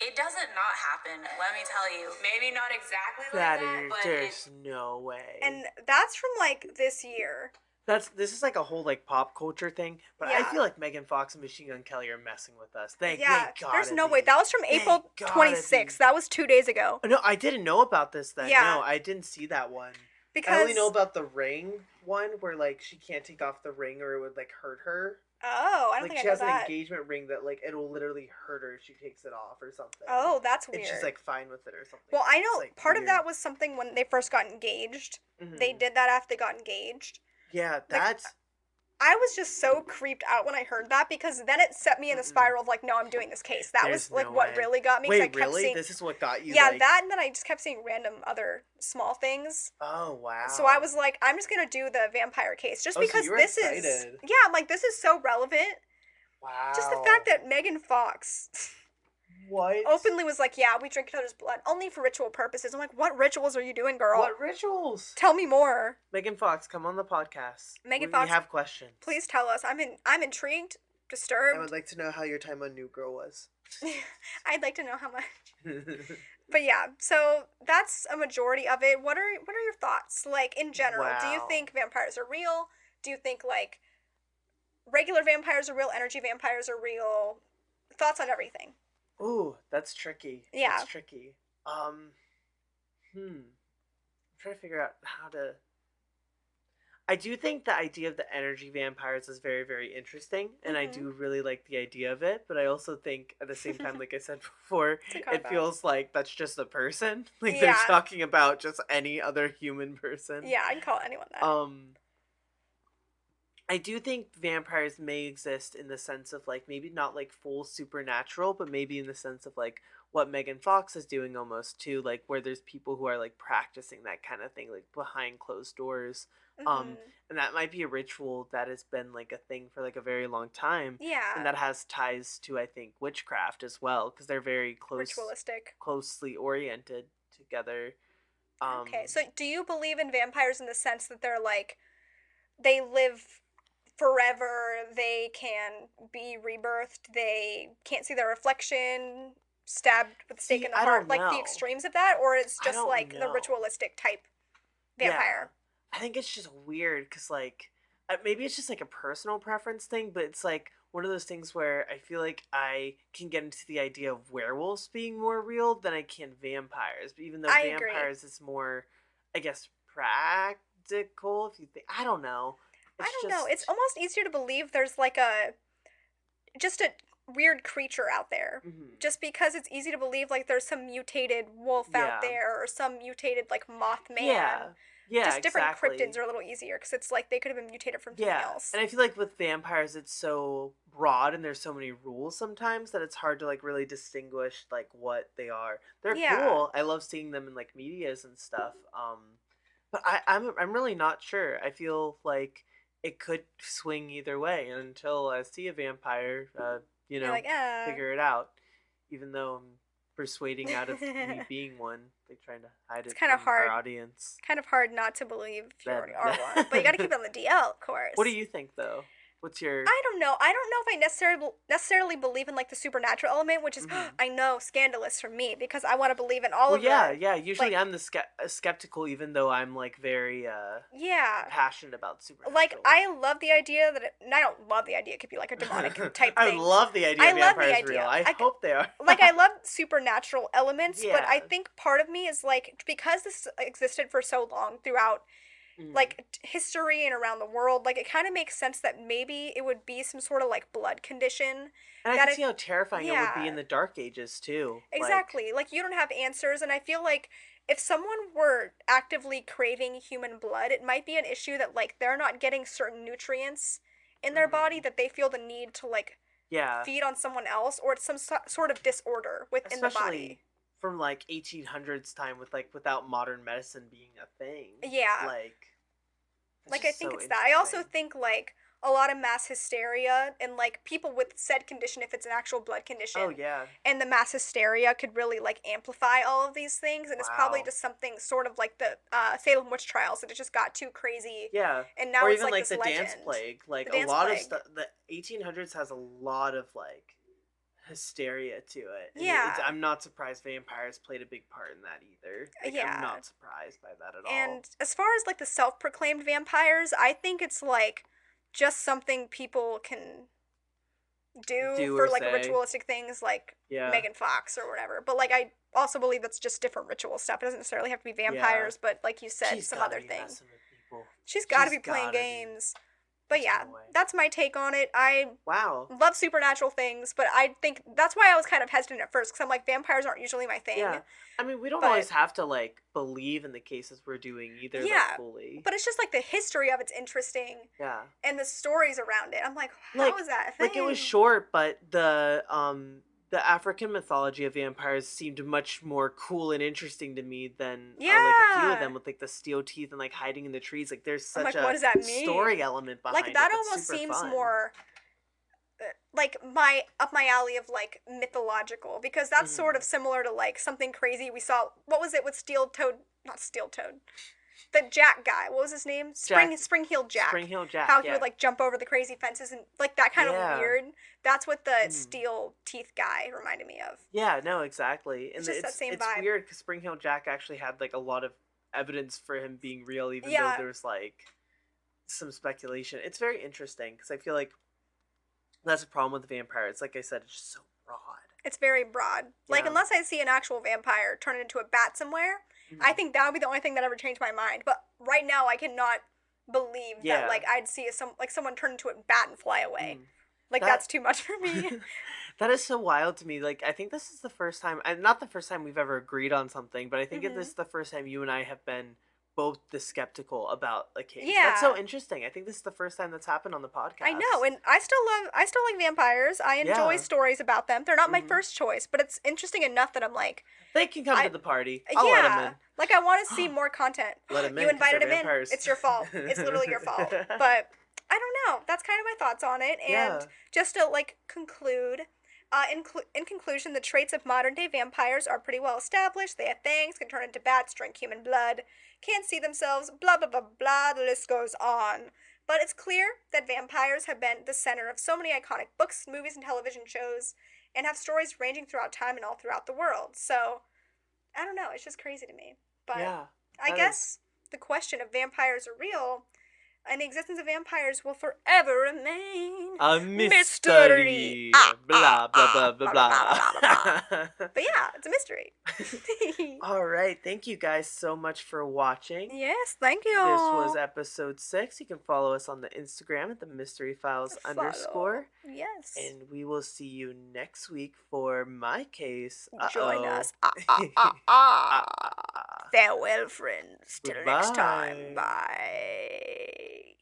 It doesn't not happen, let me tell you. Maybe not exactly like that, but there's no way. And that's from like this year. This is like a whole like pop culture thing, but I Yeah. feel like Megan Fox and Machine Gun Kelly are messing with us. They Yeah, gotta there's no be. way. That was from April gotta 26th. be. That was 2 days ago. No, I didn't know about this then. Yeah. No, I didn't see that one. I Because only know about the ring one where like she can't take off the ring or it would like hurt her. oh, I don't Like think she I know has an that. engagement ring that like it'll literally hurt her if she takes it off or something. Oh, that's And weird. she's like fine with it or something. well, I know It's, like, part of weird. that was something when they first got engaged. Mhm. They did that after they got engaged. Yeah, that's I was just so creeped out when I heard that because then it set me in the spiral of like, no, I'm doing this case. That There's was like no what way. really got me. 'Cause I Wait, kept really? seeing, This is what got you? yeah, like... that, and then I just kept seeing random other small things. Oh wow. So I was like, I'm just gonna do the vampire case just Oh, so because you were this is, excited. yeah, I'm like, this is so relevant. Wow. Just the fact that Megan Fox what openly was like, yeah, we drink each other's blood only for ritual purposes. I'm like, what rituals are you doing, girl? What rituals? Tell me more. Megan Fox, come on the podcast. Megan We Fox, have questions. Please tell us. I'm intrigued, disturbed. I would like to know how your time on New Girl was. I'd like to know how much. But yeah, so that's a majority of it. What are your thoughts? Like in general, do you Wow. think vampires are real? Do you think like regular vampires are real, energy vampires are real? Thoughts on everything. Ooh, that's tricky. Yeah. That's tricky. I'm trying to figure out how to. I do think the idea of the energy vampires is very, very interesting, and I Mhm. do really like the idea of it. But I also think, at the same time, like I said before, It's a it cop-out. feels like that's just a person. Like Yeah. they're talking about just any other human person. Yeah, I can call anyone that. I do think vampires may exist in the sense of like maybe not like full supernatural, but maybe in the sense of like what Megan Fox is doing almost too, like where there's people who are like practicing that kind of thing, like behind closed doors. Mhm. And that might be a ritual that has been like a thing for like a very long time. Yeah. And that has ties to I think witchcraft as well, because they're very Ritualistic. closely oriented together. Okay, so do you believe in vampires in the sense that they're like, they live forever, they can be rebirthed, they can't see their reflection, stabbed with a stake See, in the I heart, don't like the know. extremes of that, or it's I just don't like the know. ritualistic type vampire? I think it's just weird because, like, maybe it's just like a personal preference thing, but it's like one of those things where I feel like I can get into the idea of werewolves being more real than I can vampires. But even though I agree. vampires is more, I guess, practical, if you think, I don't know. I don't know. It's almost easier to believe there's like just a weird creature out there. Mhm. Just because it's easy to believe like there's some mutated wolf Yeah. out there or some mutated like mothman. Yeah, Just different exactly. cryptids are a little easier because it's like they could have been mutated from something else. And I feel like with vampires it's so broad and there's so many rules sometimes that it's hard to like really distinguish like what they are. They're Yeah. cool. I love seeing them in like medias and stuff. But I'm really not sure. I feel like it could swing either way until I see a vampire, you You're know, like, figure it out. Even though I'm persuading out of me being one, like trying to hide it kinda from hard. our audience. kind of hard not to believe if you That- already are one. But you got to keep it on the DL, of course. What do you think though? What's your I don't know. I don't know if I necessarily believe in like the supernatural element, which is Mhm. I know scandalous for me because I want to believe in all Well, of yeah, the yeah. Usually, like- I'm the skeptical, even though I'm like very yeah. passionate about supernatural. Like I love the idea that and I don't love the idea. It could be like a demonic type I thing. love the idea. I of love the vampires idea. real. I hope they are. Like I love supernatural elements, but I Yeah. think part of me is like because this existed for so long throughout Mm. like history and around the world, like it kind of makes sense that maybe it would be some sort of like blood condition And I that can if see how terrifying it would be in yeah, the Dark Ages too. Like, exactly. Like you don't have answers, and I feel like if someone were actively craving human blood, it might be an issue that like they're not getting certain nutrients in their body mhm. that they feel the need to like Yeah, feed on someone else, or it's some sort of disorder within the especially body. from like 1800s time with like without modern medicine being a thing. Yeah. Like, it's Like I just think so it's that. I also interesting. think like a lot of mass hysteria and like people with said condition, if it's an actual blood Oh condition, yeah. and the mass hysteria could really like amplify all of these things, and it's probably Wow. just something sort of like the Salem witch trials, that it just got too crazy, Yeah. and now Or it's even like like this the dance legend. plague. Like The a dance lot of plague. stuff. The 1800s has a lot of like hysteria to it, and it's. Yeah, I'm not surprised vampires played a big part in that either. Like I'm yeah. not surprised by that at all. And as far as like the self-proclaimed vampires, I think it's like just something people can do Do for or like say. ritualistic things like Yeah. Megan Fox or whatever. But like I also believe that's just different ritual stuff. It doesn't necessarily have to be Yeah. vampires, but like you said, She's some gotta other be thing. messing with people. She's got to She's be playing gotta be. games. But There's yeah, no way. that's my take on it. I Wow. love supernatural things, but I think that's why I was kind of hesitant at first, because I'm like, vampires aren't usually my thing. Yeah. I mean, we don't But always have to like believe in the cases we're doing either, like yeah, fully. but it's just like the history of it's interesting, Yeah. and the stories around it. I'm like, how Like is that a like it was thing? short, but the African mythology of vampires seemed much more cool and interesting to me than like a few of Yeah. them with like the steel teeth and like hiding in the trees. Like there's I'm such like, what a does that story mean? element Like behind it that that's almost super seems fun. more like my up my alley of like mythological, because that's sort of Hmm. similar to like something crazy we saw. What was it with Steel Toad? Not Steel Toad. The Jack guy. What was his name? Jack Spring Heel Spring Jack. Hill Jack, How he yeah. would like jump over the crazy fences and like that kind of Yeah. weird. That's what the Mhm. steel teeth guy reminded me of. Yeah, no, exactly. It's And just that same it's vibe. weird because Spring Hill Jack actually had like a lot of evidence for him being real, even though Yeah, there's like some speculation. It's very interesting because I feel like that's a problem with the vampires. Like I said, it's just so broad. it's very broad. Like Yeah. unless I see an actual vampire turn into a bat somewhere, I Mhm. think that would be the only thing that ever changed my mind. But right now, I cannot believe that Yeah. like I'd see someone turn into a bat and fly away. Mm. Like That that's too much for me. that is so wild to me. Like I think this is the first time, and not the first time we've ever agreed on something, but I think this Mhm. is the first time you and I have been both this skeptical about a case. That's so Yeah. interesting. I think this is the first time that's happened on the I know, podcast. and I still like vampires. I enjoy Yeah. stories about them. They're not my Hmm. first choice, but it's interesting enough that I'm like, They can come to I the party. I'll let them yeah, in. like I want to see more content. Let them You in because they're invited him in. vampires. It's your fault. It's literally your fault. But I don't know. That's kind of my thoughts on it. And Yeah. just to like conclude, in conclusion, the traits of modern day vampires are pretty well established. They have fangs, can turn into bats, drink human blood, can't see themselves, blah blah blah blah. The list goes on. But it's clear that vampires have been the center of so many iconic books, movies, and television shows, and have stories ranging throughout time and all throughout the world. So I don't know. It's just crazy to me. But Yeah. I That is guess the question of vampires are real, and the existence of vampires will forever remain a mystery. mystery. Blah blah blah blah Blah, blah, blah, blah, blah. blah, blah, blah. But yeah, it's a mystery. All right. Thank you guys so much for watching. Yes, thank This you. was episode 6. You can follow us on the Instagram at the mystery files Follow. underscore. Yes. And we will see you next week for my case. Join Uh-oh. us. Ah. Farewell, friends. Till next time. Goodbye. Bye.